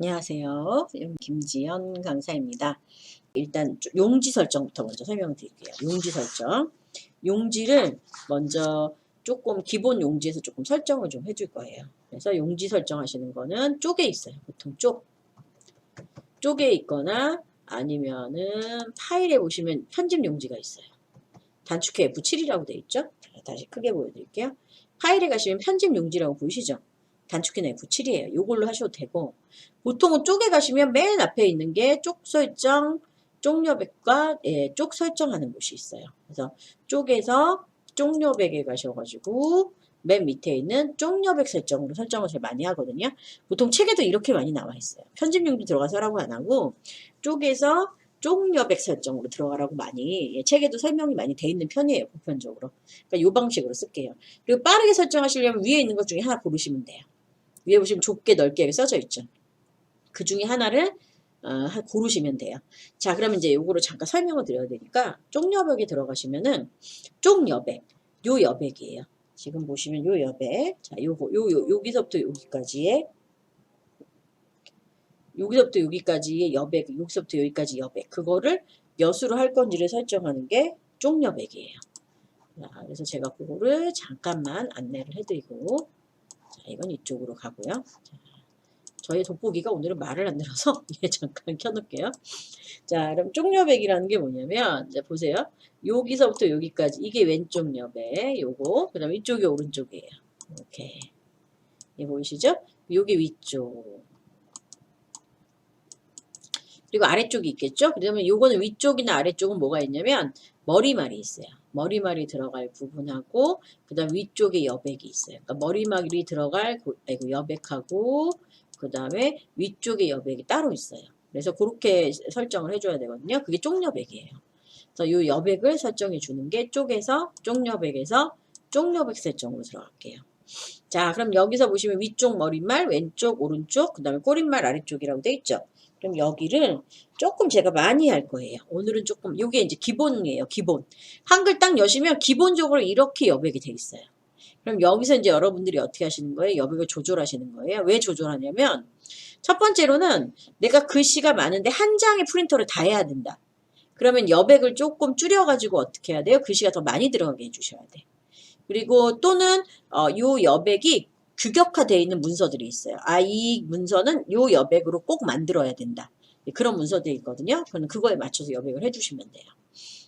안녕하세요. 김지연 강사입니다. 일단 용지 설정부터 먼저 설명드릴게요. 용지 설정. 용지를 먼저 조금 기본 용지에서 조금 설정을 좀 해줄 거예요. 그래서 용지 설정하시는 거는 쪽에 있어요. 보통 쪽에 있거나 아니면은 파일에 보시면 편집 용지가 있어요. 단축키 F7이라고 되어 있죠. 다시 크게 보여드릴게요. 파일에 가시면 편집 용지라고 보이시죠? 단축키는 F7이에요. 이걸로 하셔도 되고, 보통은 쪽에 가시면 맨 앞에 있는 게 쪽 설정, 쪽 여백과 쪽 설정하는 곳이 있어요. 그래서 쪽에서 쪽 여백에 가셔가지고 맨 밑에 있는 쪽 여백 설정으로 설정을 제일 많이 하거든요. 보통 책에도 이렇게 많이 나와 있어요. 편집 용지 들어가서 하라고 안 하고 쪽에서 쪽 여백 설정으로 들어가라고 많이 책에도 설명이 많이 돼 있는 편이에요. 보편적으로. 그러니까 이 방식으로 쓸게요. 그리고 빠르게 설정하시려면 위에 있는 것 중에 하나 고르시면 돼요. 위에 보시면 좁게 넓게 써져 있죠. 그 중에 하나를 고르시면 돼요. 자, 그러면 이제 요거를 잠깐 설명을 드려야 되니까 쪽 여백에 들어가시면은 쪽 여백, 요 여백이에요. 지금 보시면 요 여백, 자, 여기서부터 여기까지의 여백, 여기서부터 여기까지 여백, 그거를 몇으로 할 건지를 설정하는 게 쪽 여백이에요. 자, 그래서 제가 그거를 잠깐만 안내를 해드리고, 자, 이건 이쪽으로 가고요. 자, 저희 돋보기가 오늘은 말을 안 들어서 잠깐 켜놓을게요. 자, 그럼 쪽 여백이라는 게 뭐냐면, 이제 보세요. 여기서부터 여기까지 이게 왼쪽 여백, 요거, 그 다음에 이쪽이 오른쪽이에요. 이렇게. 이 보이시죠? 요게 위쪽. 그리고 아래쪽이 있겠죠? 그러면 요거는 위쪽이나 아래쪽은 뭐가 있냐면 머리말이 있어요. 머리말이 들어갈 부분하고 그 다음 위쪽에 여백이 있어요. 그러니까 머리말이 들어갈 여백하고 그 다음에 위쪽에 여백이 따로 있어요. 그래서 그렇게 설정을 해줘야 되거든요. 그게 쪽 여백이에요. 그래서 요 여백을 설정해 주는 게 쪽에서 쪽 여백에서 쪽 여백 설정으로 들어갈게요. 자, 그럼 여기서 보시면 위쪽 머리말, 왼쪽, 오른쪽, 그 다음에 꼬릿말 아래쪽이라고 돼 있죠. 그럼 여기를 조금 제가 많이 할 거예요. 오늘은 조금, 요게 이제 기본이에요. 기본. 한글 딱 여시면 기본적으로 이렇게 여백이 돼 있어요. 그럼 여기서 이제 여러분들이 어떻게 하시는 거예요? 여백을 조절하시는 거예요. 왜 조절하냐면, 첫 번째로는 내가 글씨가 많은데 한 장의 프린터를 다 해야 된다. 그러면 여백을 조금 줄여가지고 어떻게 해야 돼요? 글씨가 더 많이 들어가게 해주셔야 돼. 그리고 또는 요 여백이 규격화되어 있는 문서들이 있어요. 이 문서는 요 여백으로 꼭 만들어야 된다. 그런 문서들이 있거든요. 그럼 그거에 맞춰서 여백을 해주시면 돼요.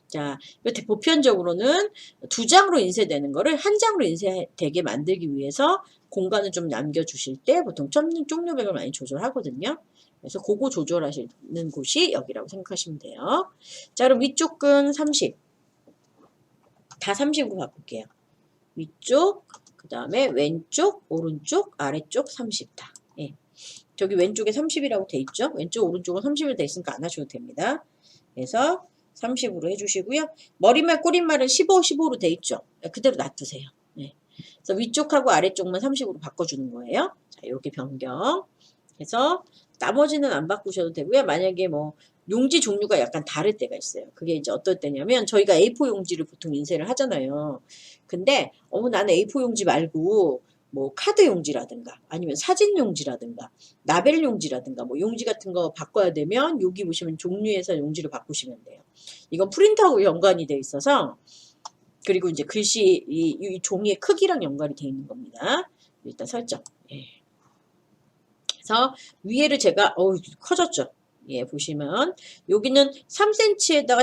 자, 보편적으로는 2장으로 인쇄되는 거를 1장으로 인쇄되게 만들기 위해서 공간을 좀 남겨주실 때 보통 쪽 여백을 많이 조절하거든요. 그래서 그거 조절하시는 곳이 여기라고 생각하시면 돼요. 자, 그럼 위쪽은 30. 다 30으로 바꿀게요. 위쪽, 그 다음에 왼쪽, 오른쪽, 아래쪽 30다. 예. 저기 왼쪽에 30이라고 돼 있죠? 왼쪽, 오른쪽은 30으로 돼 있으니까 안 하셔도 됩니다. 그래서 30으로 해주시고요. 머리말, 꼬릿말은 15, 15로 돼 있죠? 그대로 놔두세요. 예. 그래서 위쪽하고 아래쪽만 30으로 바꿔주는 거예요. 자, 이렇게 변경. 그래서 나머지는 안 바꾸셔도 되고요. 만약에 뭐 용지 종류가 약간 다를 때가 있어요. 그게 이제 어떨 때냐면 저희가 A4 용지를 보통 인쇄를 하잖아요. 근데 나는 A4 용지 말고 뭐 카드 용지라든가 아니면 사진 용지라든가 라벨 용지라든가 뭐 용지 같은 거 바꿔야 되면 여기 보시면 종류에서 용지를 바꾸시면 돼요. 이건 프린터하고 연관이 돼 있어서 그리고 이제 글씨 이 종이의 크기랑 연관이 돼 있는 겁니다. 일단 설정. 예. 그래서 위에를 제가 커졌죠. 예, 보시면 여기는 3cm에다가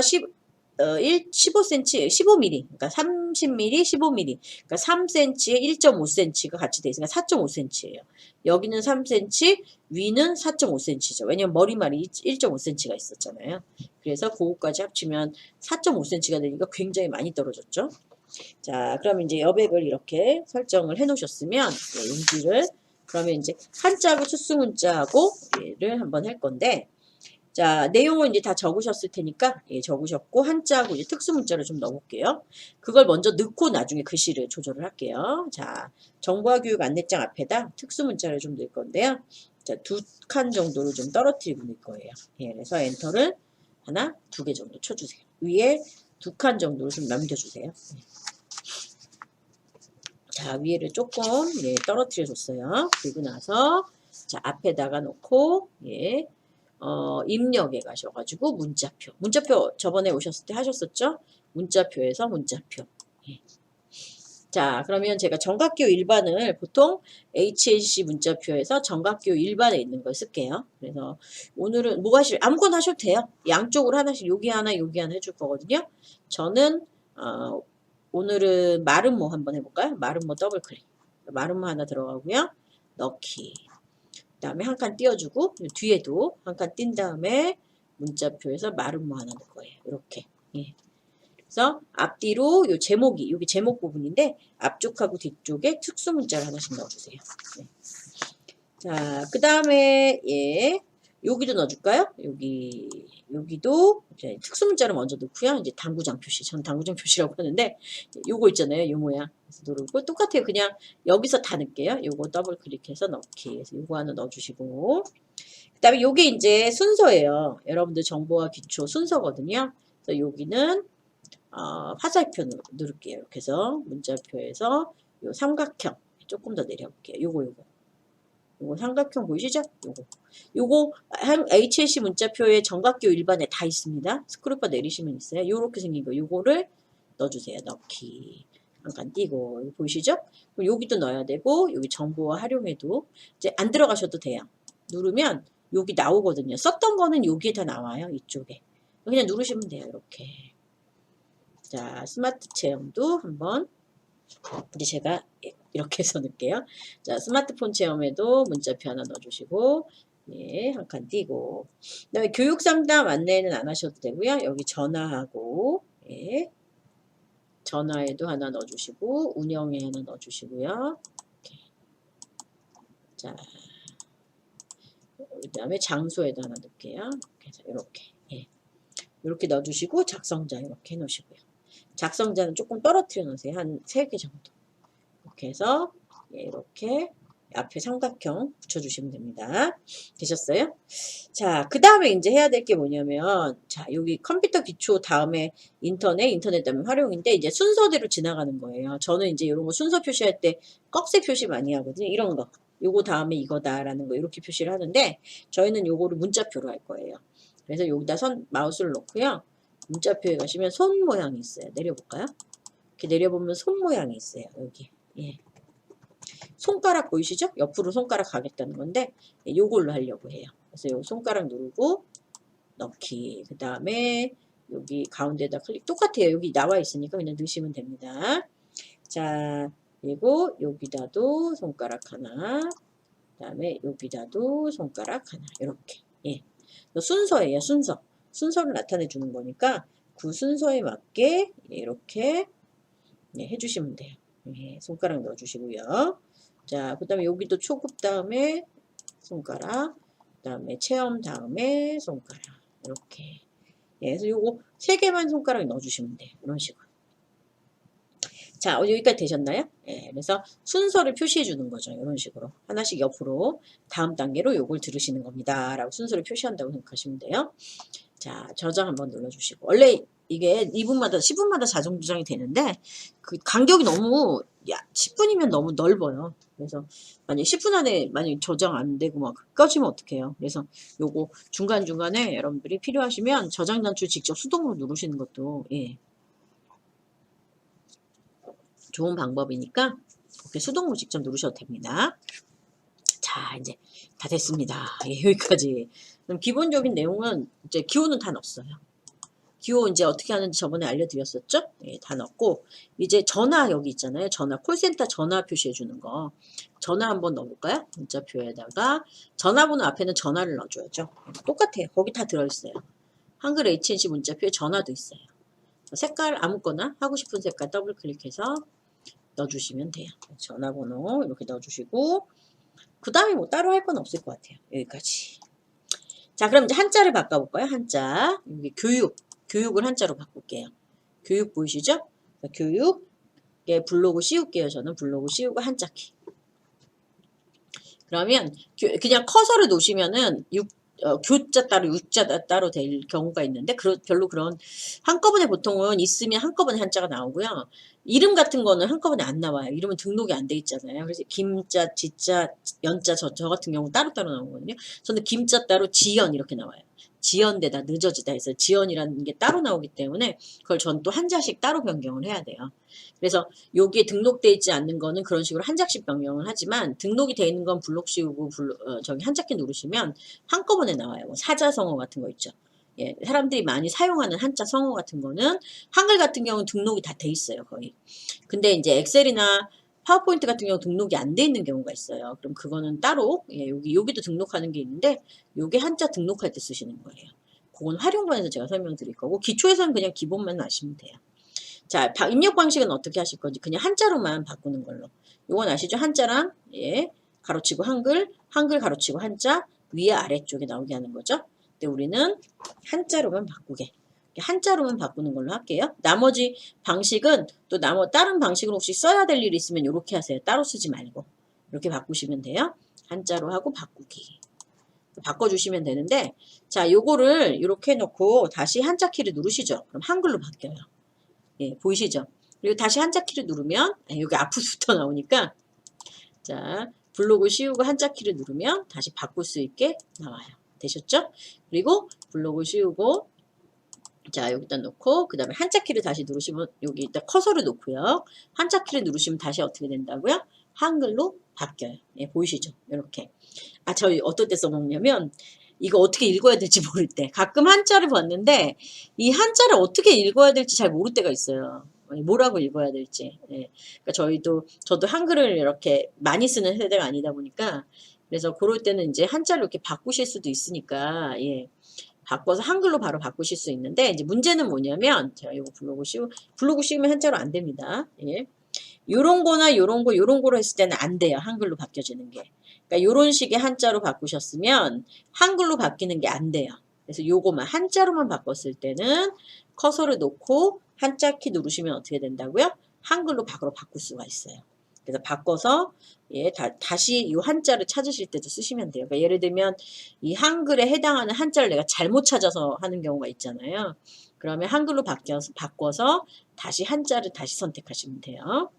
15cm, 15mm, 그러니까 30mm, 15mm, 그러니까 3cm에 1.5cm가 같이 돼 있으니까 4.5cm예요. 여기는 3cm, 위는 4.5cm죠. 왜냐면 머리말이 1.5cm가 있었잖아요. 그래서 그거까지 합치면 4.5cm가 되니까 굉장히 많이 떨어졌죠. 자, 그럼 이제 여백을 이렇게 설정을 해 놓으셨으면 용지를 그러면 이제 한자하고 특수문자하고 얘를 한번 할 건데 자, 내용은 이제 다 적으셨을 테니까 예, 적으셨고 한자하고 이제 특수문자를 좀 넣어볼게요. 그걸 먼저 넣고 나중에 글씨를 조절을 할게요. 자, 정보화 교육 안내장 앞에다 특수문자를 좀 넣을 건데요. 자, 2칸 정도를 좀 떨어뜨리고 넣을 거예요. 예, 그래서 엔터를 하나, 2개 정도 쳐주세요. 위에 2칸 정도를 좀 남겨주세요. 예. 자, 위에를 조금 떨어뜨려 줬어요. 그리고 나서 자, 앞에다가 놓고, 예, 입력에 가셔가지고 문자표. 문자표 저번에 오셨을 때 하셨었죠? 문자표에서 문자표. 예. 자, 그러면 제가 정각기호 일반을 보통 HNC 문자표에서 정각기호 일반에 있는 걸 쓸게요. 그래서 오늘은 뭐 하실, 아무거나 하셔도 돼요. 양쪽으로 하나씩 여기 하나 해줄 거거든요. 저는, 오늘은 마름모 한번 해볼까요? 마름모 더블 클릭. 마름모 하나 들어가고요. 넣기. 그 다음에 한 칸 띄워주고, 뒤에도 한 칸 띈 다음에 문자표에서 마름모 하나 넣을 거예요. 이렇게. 예. 그래서 앞뒤로 요 제목이 여기 제목 부분인데 앞쪽하고 뒤쪽에 특수 문자를 하나씩 넣어주세요. 네. 자, 그 다음에 예 여기도 넣어줄까요? 여기도 이제 특수 문자를 먼저 넣고요. 이제 당구장 표시, 전 당구장 표시라고 하는데 요거 있잖아요, 요 모양. 그래서 누르고 똑같아요. 그냥 여기서 다 넣을게요. 요거 더블 클릭해서 넣기. 그래서 요거 하나 넣어주시고. 그 다음에 요게 이제 순서예요. 여러분들 정보와 기초 순서거든요. 그래서 여기는 화살표 누를게요. 이렇게 해서 문자표에서 요 삼각형 조금 더 내려볼게요. 요거 삼각형 보이시죠? 요거 HLC 문자표에 정각기호 일반에 다 있습니다. 스크롤바 내리시면 있어요. 요렇게 생긴 거 요거를 넣어주세요. 넣기 한 칸 띄고 보이시죠? 그럼 여기도 넣어야 되고 여기 정보와 활용에도 이제 안 들어가셔도 돼요. 누르면 여기 나오거든요. 썼던 거는 여기에 다 나와요. 이쪽에 그냥 누르시면 돼요. 이렇게. 자, 스마트 체험도 한번 이제 제가 이렇게 해서 넣을게요. 자, 스마트폰 체험에도 문자표 하나 넣어주시고 예, 한 칸 띄고 그다음에 교육 상담 안내는 안 하셔도 되고요. 여기 전화하고 예, 전화에도 하나 넣어주시고 운영에 하나 넣어주시고요. 이렇게. 자, 그다음에 장소에도 하나 넣을게요. 이렇게 예, 이렇게 넣어주시고 작성자 이렇게 해놓으시고요. 작성자는 조금 떨어뜨려 놓으세요. 한 3개 정도. 이렇게 해서 이렇게 앞에 삼각형 붙여주시면 됩니다. 되셨어요? 자, 그 다음에 이제 해야 될 게 뭐냐면 자, 여기 컴퓨터 기초 다음에 인터넷 다음에 활용인데 이제 순서대로 지나가는 거예요. 저는 이제 이런 거 순서 표시할 때 꺽쇠 표시 많이 하거든요. 이런 거. 요거 다음에 이거다라는 거 이렇게 표시를 하는데 저희는 요거를 문자표로 할 거예요. 그래서 여기다 마우스를 놓고요. 문자표에 가시면 손 모양이 있어요. 내려볼까요? 이렇게 내려보면 손 모양이 있어요. 여기. 예. 손가락 보이시죠? 옆으로 손가락 가겠다는 건데 요걸로 하려고 해요. 그래서 요 손가락 누르고 넣기. 그 다음에 여기 가운데다 클릭. 똑같아요. 여기 나와 있으니까 그냥 넣으시면 됩니다. 자, 그리고 여기다도 손가락 하나. 그 다음에 여기다도 손가락 하나. 이렇게. 예. 순서예요. 순서를 나타내 주는 거니까 그 순서에 맞게 이렇게 해주시면 돼요. 예, 손가락 넣어주시고요. 자, 그 다음에 여기도 초급 다음에 손가락, 그 다음에 체험 다음에 손가락 이렇게. 예, 그래서 요거 3개만 손가락 넣어주시면 돼요. 이런 식으로. 자, 여기까지 되셨나요? 예, 그래서 순서를 표시해 주는 거죠. 이런 식으로. 하나씩 옆으로 다음 단계로 요걸 들으시는 겁니다. 라고 순서를 표시한다고 생각하시면 돼요. 자, 저장 한번 눌러주시고. 원래 이게 2분마다, 10분마다 자동 저장이 되는데, 그 간격이 너무, 10분이면 너무 넓어요. 그래서, 만약 10분 안에 만약 저장 안 되고 막 꺼지면 어떡해요. 그래서 요거 중간중간에 여러분들이 필요하시면 저장 단추 직접 수동으로 누르시는 것도, 예. 좋은 방법이니까, 이렇게 수동으로 직접 누르셔도 됩니다. 자, 이제 다 됐습니다. 예, 여기까지. 그럼 기본적인 내용은 이제 기호는 다 넣었어요. 기호 이제 어떻게 하는지 저번에 알려드렸었죠? 예, 다 넣었고 이제 전화 여기 있잖아요. 전화 콜센터 전화 표시해 주는 거. 전화 한번 넣어볼까요? 문자표에다가 전화번호 앞에는 전화를 넣어줘야죠. 똑같아요. 거기 다 들어있어요. 한글 HNC 문자표에 전화도 있어요. 색깔 아무거나 하고 싶은 색깔 더블 클릭해서 넣어주시면 돼요. 전화번호 이렇게 넣어주시고 그 다음에 뭐 따로 할 건 없을 것 같아요. 여기까지. 자, 그럼 이제 한자를 바꿔볼까요? 한자. 여기 교육을 한자로 바꿀게요. 교육 보이시죠? 교육. 예, 블로그 씌울게요. 저는 블로그 씌우고 한자키. 그러면 그냥 커서를 놓으시면은 교자 따로 유자 따로 될 경우가 있는데 별로 그런 한꺼번에 보통은 있으면 한꺼번에 한자가 나오고요. 이름 같은 거는 한꺼번에 안 나와요. 이름은 등록이 안 돼 있잖아요. 그래서 김자, 지자, 연자 저 같은 경우 따로따로 나오거든요. 저는 김자 따로 지연 이렇게 나와요. 지연되다 늦어지다 해서 지연이라는 게 따로 나오기 때문에 그걸 전 또 한자씩 따로 변경을 해야 돼요. 그래서 여기에 등록되어 있지 않는 거는 그런 식으로 한자씩 변경을 하지만 등록이 되어 있는 건 블록 씌우고 저기 한자키 누르시면 한꺼번에 나와요. 뭐 사자성어 같은 거 있죠. 예, 사람들이 많이 사용하는 한자 성어 같은 거는 한글 같은 경우는 등록이 다 돼 있어요, 거의. 근데 이제 엑셀이나 파워포인트 같은 경우 등록이 안 돼 있는 경우가 있어요. 그럼 그거는 따로 예, 여기도 등록하는 게 있는데 요게 한자 등록할 때 쓰시는 거예요. 그건 활용반에서 제가 설명드릴 거고 기초에서는 그냥 기본만 아시면 돼요. 자, 입력 방식은 어떻게 하실 건지 그냥 한자로만 바꾸는 걸로. 요건 아시죠? 한자랑 예, 가로치고 한글, 한글 가로치고 한자 위에 아래쪽에 나오게 하는 거죠. 근데 우리는 한자로만 바꾸게. 한자로만 바꾸는 걸로 할게요. 나머지 방식은 또 다른 방식으로 혹시 써야 될 일이 있으면 이렇게 하세요. 따로 쓰지 말고. 이렇게 바꾸시면 돼요. 한자로 하고 바꾸기. 바꿔주시면 되는데 자, 요거를 이렇게 해놓고 다시 한자 키를 누르시죠. 그럼 한글로 바뀌어요. 예, 보이시죠? 그리고 다시 한자 키를 누르면 여기 앞으로부터 나오니까 자, 블록을 씌우고 한자 키를 누르면 다시 바꿀 수 있게 나와요. 되셨죠? 그리고 블록을 씌우고 자, 여기다 놓고 그 다음에 한자 키를 다시 누르시면 여기 일단 커서를 놓고요. 한자 키를 누르시면 다시 어떻게 된다고요? 한글로 바뀌어요. 예, 보이시죠? 이렇게. 아, 저희 어떨 때 써먹냐면 이거 어떻게 읽어야 될지 모를 때 가끔 한자를 봤는데 이 한자를 어떻게 읽어야 될지 잘 모를 때가 있어요. 뭐라고 읽어야 될지. 예. 그러니까 저도 한글을 이렇게 많이 쓰는 세대가 아니다 보니까 그래서 그럴 때는 이제 한자를 이렇게 바꾸실 수도 있으니까 예. 바꿔서 한글로 바로 바꾸실 수 있는데 이제 문제는 뭐냐면 제가 이거 블로그 씌우면 한자로 안 됩니다. 예. 요런 거나 요런 거로 했을 때는 안 돼요. 한글로 바뀌어지는 게. 그러니까 요런 식의 한자로 바꾸셨으면 한글로 바뀌는 게 안 돼요. 그래서 요거만 한자로만 바꿨을 때는 커서를 놓고 한자 키 누르시면 어떻게 된다고요? 한글로 바로 바꿀 수가 있어요. 그래서 바꿔서 예, 다시 이 한자를 찾으실 때도 쓰시면 돼요. 그러니까 예를 들면 이 한글에 해당하는 한자를 내가 잘못 찾아서 하는 경우가 있잖아요. 그러면 한글로 바꿔서 다시 한자를 다시 선택하시면 돼요.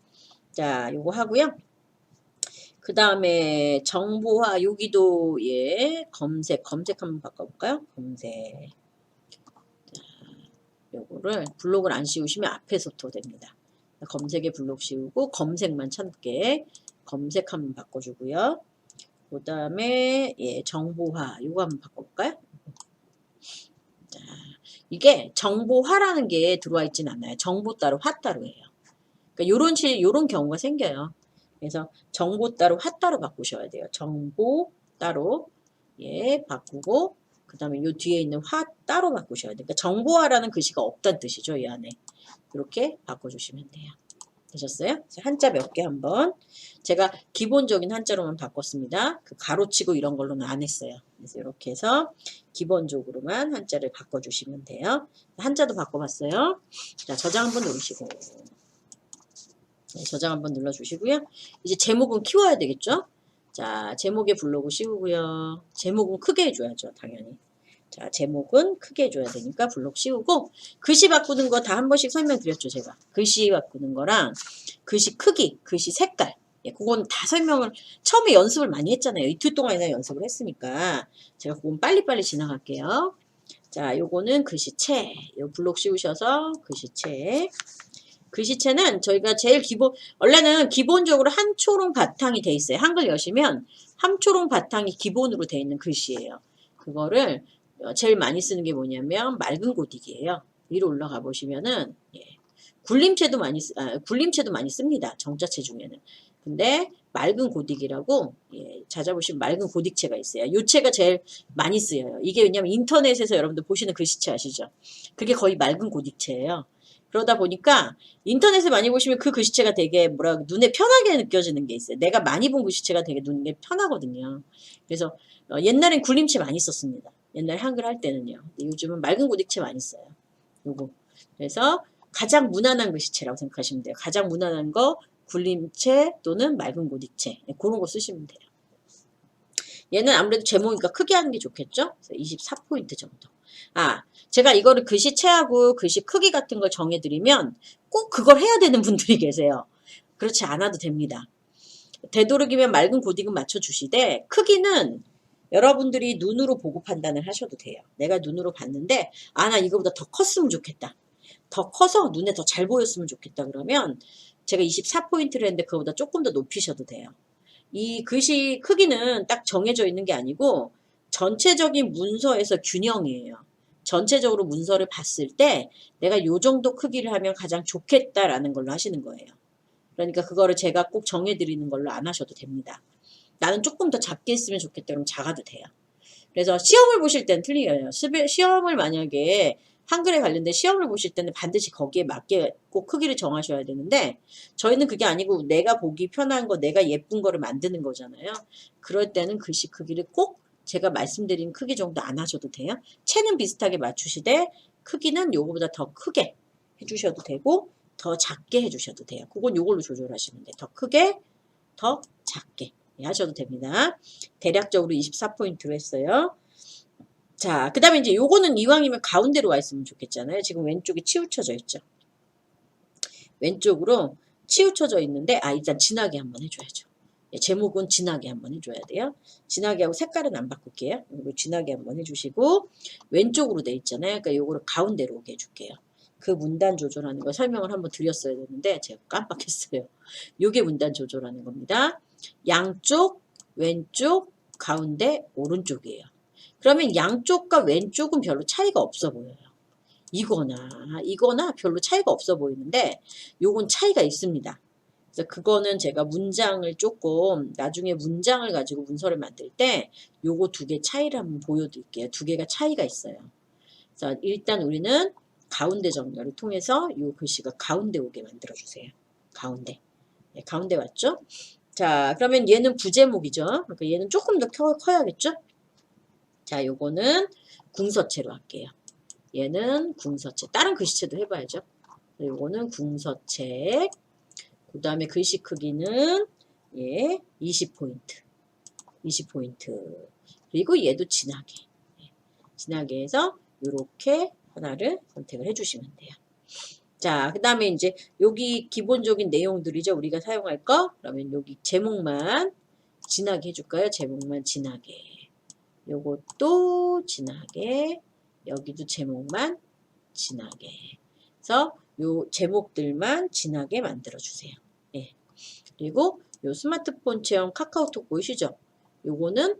자, 요거 하고요. 그 다음에 정보화 여기도 예 검색 한번 바꿔볼까요? 검색. 자, 요거를 블록을 안 씌우시면 앞에서부터 됩니다. 검색에 블록 씌우고 검색만 찾게 검색 한번 바꿔주고요. 그 다음에 예 정보화 요거 한번 바꿔볼까요? 자, 이게 정보화라는 게 들어와 있진 않아요. 정보 따로 화 따로예요. 그러니까 요런 경우가 생겨요. 그래서 정보 따로 화 따로 바꾸셔야 돼요. 정보 따로 예 바꾸고 그 다음에 요 뒤에 있는 화 따로 바꾸셔야 돼요. 그러니까 정보화라는 글씨가 없다는 뜻이죠. 이 안에 이렇게 바꿔주시면 돼요. 되셨어요? 한자 몇 개 한번 제가 기본적인 한자로만 바꿨습니다. 그 가로치고 이런 걸로는 안 했어요. 그래서 이렇게 해서 기본적으로만 한자를 바꿔주시면 돼요. 한자도 바꿔봤어요. 자, 저장 한번 누르시고 네, 저장 한번 눌러주시고요. 이제 제목은 키워야 되겠죠? 자, 제목에 블로그 씌우고요. 제목은 크게 해줘야죠, 당연히. 자, 제목은 크게 해줘야 되니까 블록 씌우고 글씨 바꾸는 거 다 한 번씩 설명드렸죠, 제가. 글씨 바꾸는 거랑 글씨 크기, 글씨 색깔. 예, 그건 다 설명을 처음에 연습을 많이 했잖아요. 이틀 동안이나 연습을 했으니까 제가 그건 빨리빨리 지나갈게요. 자, 요거는 글씨체. 요 블록 씌우셔서 글씨체. 글씨체는 저희가 제일 원래는 기본적으로 한초롱 바탕이 돼 있어요. 한글 여시면 한초롱 바탕이 기본으로 돼 있는 글씨예요. 그거를 제일 많이 쓰는 게 뭐냐면 맑은 고딕이에요. 위로 올라가 보시면은 예. 굴림체도 많이 씁니다. 정자체 중에는. 근데 맑은 고딕이라고 예, 찾아보시면 맑은 고딕체가 있어요. 요 체가 제일 많이 쓰여요. 이게 왜냐면 인터넷에서 여러분들 보시는 글씨체 아시죠? 그게 거의 맑은 고딕체예요. 그러다 보니까 인터넷에 많이 보시면 그 글씨체가 되게 눈에 편하게 느껴지는 게 있어요. 내가 많이 본 글씨체가 되게 눈에 편하거든요. 그래서 옛날엔 굴림체 많이 썼습니다. 옛날 한글 할 때는요. 요즘은 맑은 고딕체 많이 써요. 요거. 그래서 가장 무난한 글씨체라고 생각하시면 돼요. 가장 무난한 거 굴림체 또는 맑은 고딕체 그런 거 쓰시면 돼요. 얘는 아무래도 제목이니까 크게 하는 게 좋겠죠? 그래서 24포인트 정도. 아, 제가 이거를 글씨체하고 글씨 크기 같은 걸 정해드리면 꼭 그걸 해야 되는 분들이 계세요. 그렇지 않아도 됩니다. 되도록이면 맑은 고딕은 맞춰주시되 크기는 여러분들이 눈으로 보고 판단을 하셔도 돼요. 내가 눈으로 봤는데 아, 나 이거보다 더 컸으면 좋겠다. 더 커서 눈에 더 잘 보였으면 좋겠다. 그러면 제가 24포인트를 했는데 그거보다 조금 더 높이셔도 돼요. 이 글씨 크기는 딱 정해져 있는 게 아니고 전체적인 문서에서 균형이에요. 전체적으로 문서를 봤을 때 내가 요 정도 크기를 하면 가장 좋겠다라는 걸로 하시는 거예요. 그러니까 그거를 제가 꼭 정해드리는 걸로 안 하셔도 됩니다. 나는 조금 더 작게 했으면 좋겠다 그러면 작아도 돼요. 그래서 시험을 보실 때는 틀려요. 시험을 만약에 한글에 관련된 시험을 보실 때는 반드시 거기에 맞게 꼭 크기를 정하셔야 되는데 저희는 그게 아니고 내가 보기 편한 거 내가 예쁜 거를 만드는 거잖아요. 그럴 때는 글씨 크기를 꼭 제가 말씀드린 크기 정도 안 하셔도 돼요. 채는 비슷하게 맞추시되 크기는 요거보다 더 크게 해주셔도 되고 더 작게 해주셔도 돼요. 그건 요걸로 조절하시면 돼요. 더 크게 더 작게 하셔도 됩니다. 대략적으로 24포인트로 했어요. 자, 그 다음에 이제 요거는 이왕이면 가운데로 와 있으면 좋겠잖아요. 지금 왼쪽이 치우쳐져 있죠. 왼쪽으로 치우쳐져 있는데, 아, 일단 진하게 한번 해줘야죠. 제목은 진하게 한번 해줘야 돼요. 진하게 하고 색깔은 안 바꿀게요. 이거 진하게 한번 해주시고, 왼쪽으로 돼 있잖아요. 그러니까 요거를 가운데로 오게 해줄게요. 그 문단 조절하는 거 설명을 한번 드렸어야 되는데, 제가 깜빡했어요. 요게 문단 조절하는 겁니다. 양쪽, 왼쪽, 가운데, 오른쪽이에요. 그러면 양쪽과 왼쪽은 별로 차이가 없어 보여요. 이거나 별로 차이가 없어 보이는데 요건 차이가 있습니다. 그래서 그거는 제가 문장을 조금 나중에 문장을 가지고 문서를 만들 때 요거 두 개 차이를 한번 보여드릴게요. 두 개가 차이가 있어요. 그래서 일단 우리는 가운데 정렬을 통해서 요 글씨가 가운데 오게 만들어주세요. 가운데. 네, 가운데 왔죠? 자, 그러면 얘는 부제목이죠. 그러니까 얘는 조금 더 커야겠죠? 자, 요거는 궁서체로 할게요. 얘는 궁서체. 다른 글씨체도 해봐야죠. 요거는 궁서체. 그 다음에 글씨 크기는 예, 20포인트. 20포인트. 그리고 얘도 진하게. 진하게 해서 요렇게 하나를 선택을 해주시면 돼요. 자, 그 다음에 이제 여기 기본적인 내용들이죠. 우리가 사용할 거. 그러면 여기 제목만 진하게 해줄까요? 제목만 진하게. 요것도 진하게. 여기도 제목만 진하게. 그래서 요 제목들만 진하게 만들어주세요. 예. 그리고 요 스마트폰 체험 카카오톡 보이시죠? 요거는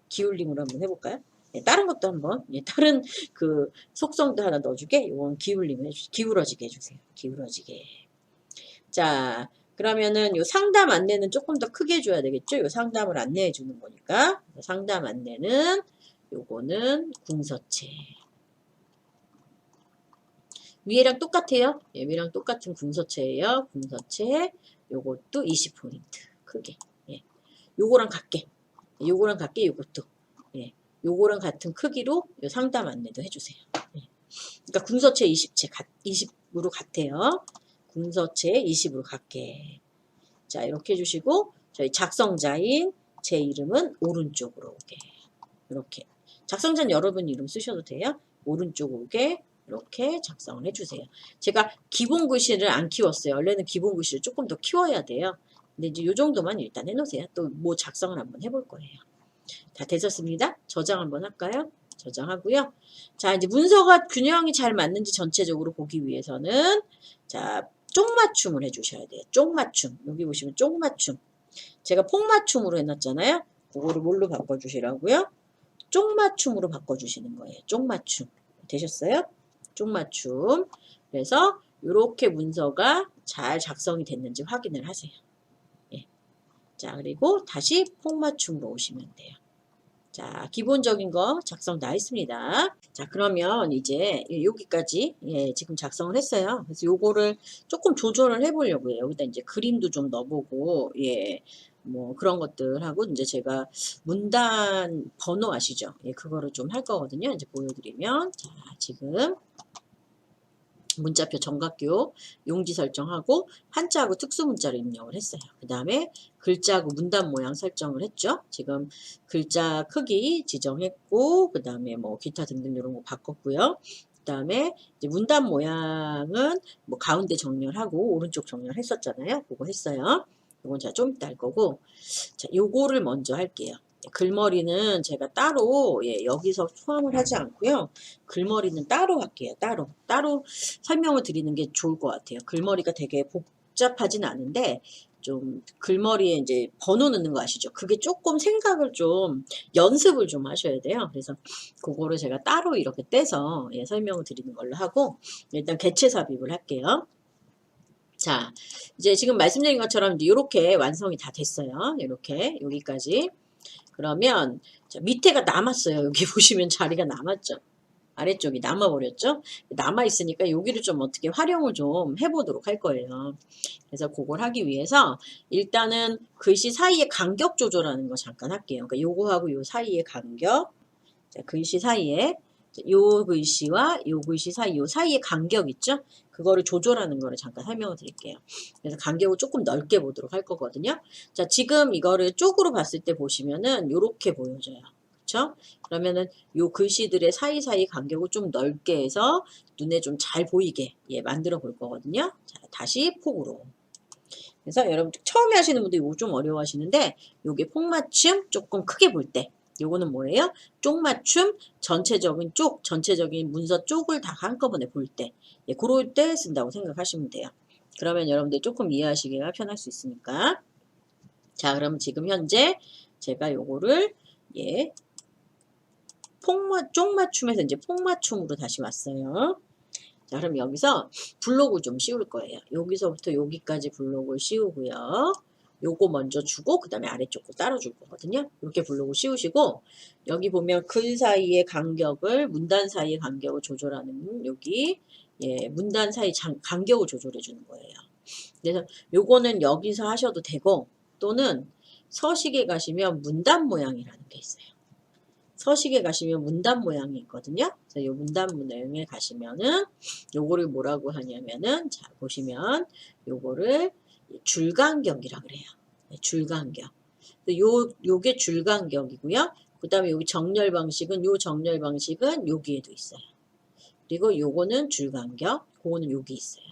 기울림으로 한번 해볼까요? 예, 다른 것도 한번, 예, 다른 그 속성도 하나 넣어주게. 요건 기울림 해주세요. 기울어지게 해주세요. 기울어지게. 자, 그러면은 요 상담 안내는 조금 더 크게 해줘야 되겠죠? 요 상담을 안내해 주는 거니까. 상담 안내는 요거는 궁서체. 위에랑 똑같아요. 예, 위랑 똑같은 궁서체예요. 궁서체. 요것도 20포인트. 크게. 예. 요거랑 같게. 요거랑 같게 요것도. 예. 요거랑 같은 크기로 요 상담 안내도 해주세요. 예. 그러니까 궁서체 20으로 같아요. 궁서체 20으로 같게. 자, 이렇게 해주시고 저희 작성자인 제 이름은 오른쪽으로 오게. 이렇게. 작성자는 여러분 이름 쓰셔도 돼요. 오른쪽 오게. 이렇게 작성을 해주세요. 제가 기본 글씨를 안 키웠어요. 원래는 기본 글씨를 조금 더 키워야 돼요. 근데 이제 요 정도만 일단 해놓으세요. 또 뭐 작성을 한번 해볼 거예요. 다 되셨습니다. 저장 한번 할까요? 저장하고요. 자, 이제 문서가 균형이 잘 맞는지 전체적으로 보기 위해서는 자, 쪽맞춤을 해주셔야 돼요. 쪽맞춤. 여기 보시면 쪽맞춤. 제가 폭맞춤으로 해놨잖아요. 그거를 뭘로 바꿔주시라고요? 쪽맞춤으로 바꿔주시는 거예요. 쪽맞춤. 되셨어요? 쪽맞춤. 그래서 이렇게 문서가 잘 작성이 됐는지 확인을 하세요. 예. 자, 그리고 다시 폭맞춤으로 오시면 돼요. 자, 기본적인 거 작성 다 했습니다. 자, 그러면 이제 여기까지 예, 지금 작성을 했어요. 그래서 요거를 조금 조절을 해보려고 해요. 여기다 이제 그림도 좀 넣어보고 예, 뭐 그런 것들하고 이제 제가 문단 번호 아시죠? 예, 그거를 좀 할 거거든요. 이제 보여드리면 자, 지금 문자표 정각교 용지 설정하고 한자하고 특수문자를 입력을 했어요. 그 다음에 글자하고 문단 모양 설정을 했죠. 지금 글자 크기 지정했고 그 다음에 뭐 기타 등등 이런 거 바꿨고요. 그 다음에 이제 문단 모양은 뭐 가운데 정렬하고 오른쪽 정렬했었잖아요. 그거 했어요. 이건 제가 좀 이따 할 거고, 자, 요거를 먼저 할게요. 글머리는 제가 따로 여기서 포함을 하지 않고요. 글머리는 따로 할게요. 따로 설명을 드리는 게 좋을 것 같아요. 글머리가 되게 복잡하진 않은데 좀 글머리에 이제 번호 넣는 거 아시죠? 그게 조금 생각을 좀 연습을 좀 하셔야 돼요. 그래서 그거를 제가 따로 이렇게 떼서 설명을 드리는 걸로 하고 일단 개체 삽입을 할게요. 자, 이제 지금 말씀드린 것처럼 이렇게 완성이 다 됐어요. 이렇게 여기까지. 그러면 자, 밑에가 남았어요. 여기 보시면 자리가 남았죠. 아래쪽이 남아버렸죠. 남아있으니까 여기를 좀 어떻게 활용을 좀 해보도록 할 거예요. 그래서 그걸 하기 위해서 일단은 글씨 사이의 간격 조절하는 거 잠깐 할게요. 그러니까 요거하고 요 사이의 간격, 자, 글씨 사이에 요 글씨와 요 글씨 사이, 요 사이의 간격 있죠? 그거를 조절하는 거를 잠깐 설명을 드릴게요. 그래서 간격을 조금 넓게 보도록 할 거거든요. 자, 지금 이거를 쪽으로 봤을 때 보시면은 요렇게 보여져요. 그쵸? 그러면은 요 글씨들의 사이사이 간격을 좀 넓게 해서 눈에 좀 잘 보이게 만들어 볼 거거든요. 자, 다시 폭으로. 그래서 여러분 처음에 하시는 분들 이거 좀 어려워하시는데 요게 폭맞춤 조금 크게 볼 때 요거는 뭐예요? 쪽맞춤 전체적인 문서 쪽을 다 한꺼번에 볼 때 그럴 때 쓴다고 생각하시면 돼요. 그러면 여러분들 조금 이해하시기가 편할 수 있으니까. 자, 그럼 지금 현재 제가 요거를 쪽맞춤에서 이제 폭맞춤으로 다시 왔어요. 자, 그럼 여기서 블록을 좀 씌울 거예요. 여기서부터 여기까지 블록을 씌우고요. 요거 먼저 주고 그 다음에 아래쪽 거 따로 줄 거거든요. 이렇게 블록을 씌우시고 여기 보면 글 사이의 간격을 문단 사이의 간격을 조절하는 여기 문단 사이 간격을 조절해 주는 거예요. 그래서 요거는 여기서 하셔도 되고 또는 서식에 가시면 문단 모양이라는 게 있어요. 서식에 가시면 문단 모양이 있거든요. 그래서 이 문단 모양에 가시면은 요거를 뭐라고 하냐면은 자 보시면 요거를 줄간격이라 그래요. 줄간격. 요게 줄간격이고요. 그 다음에 여기 정렬 방식은 요 정렬 방식은 여기에도 있어요. 그리고 요거는 줄간격, 그거는 여기 있어요.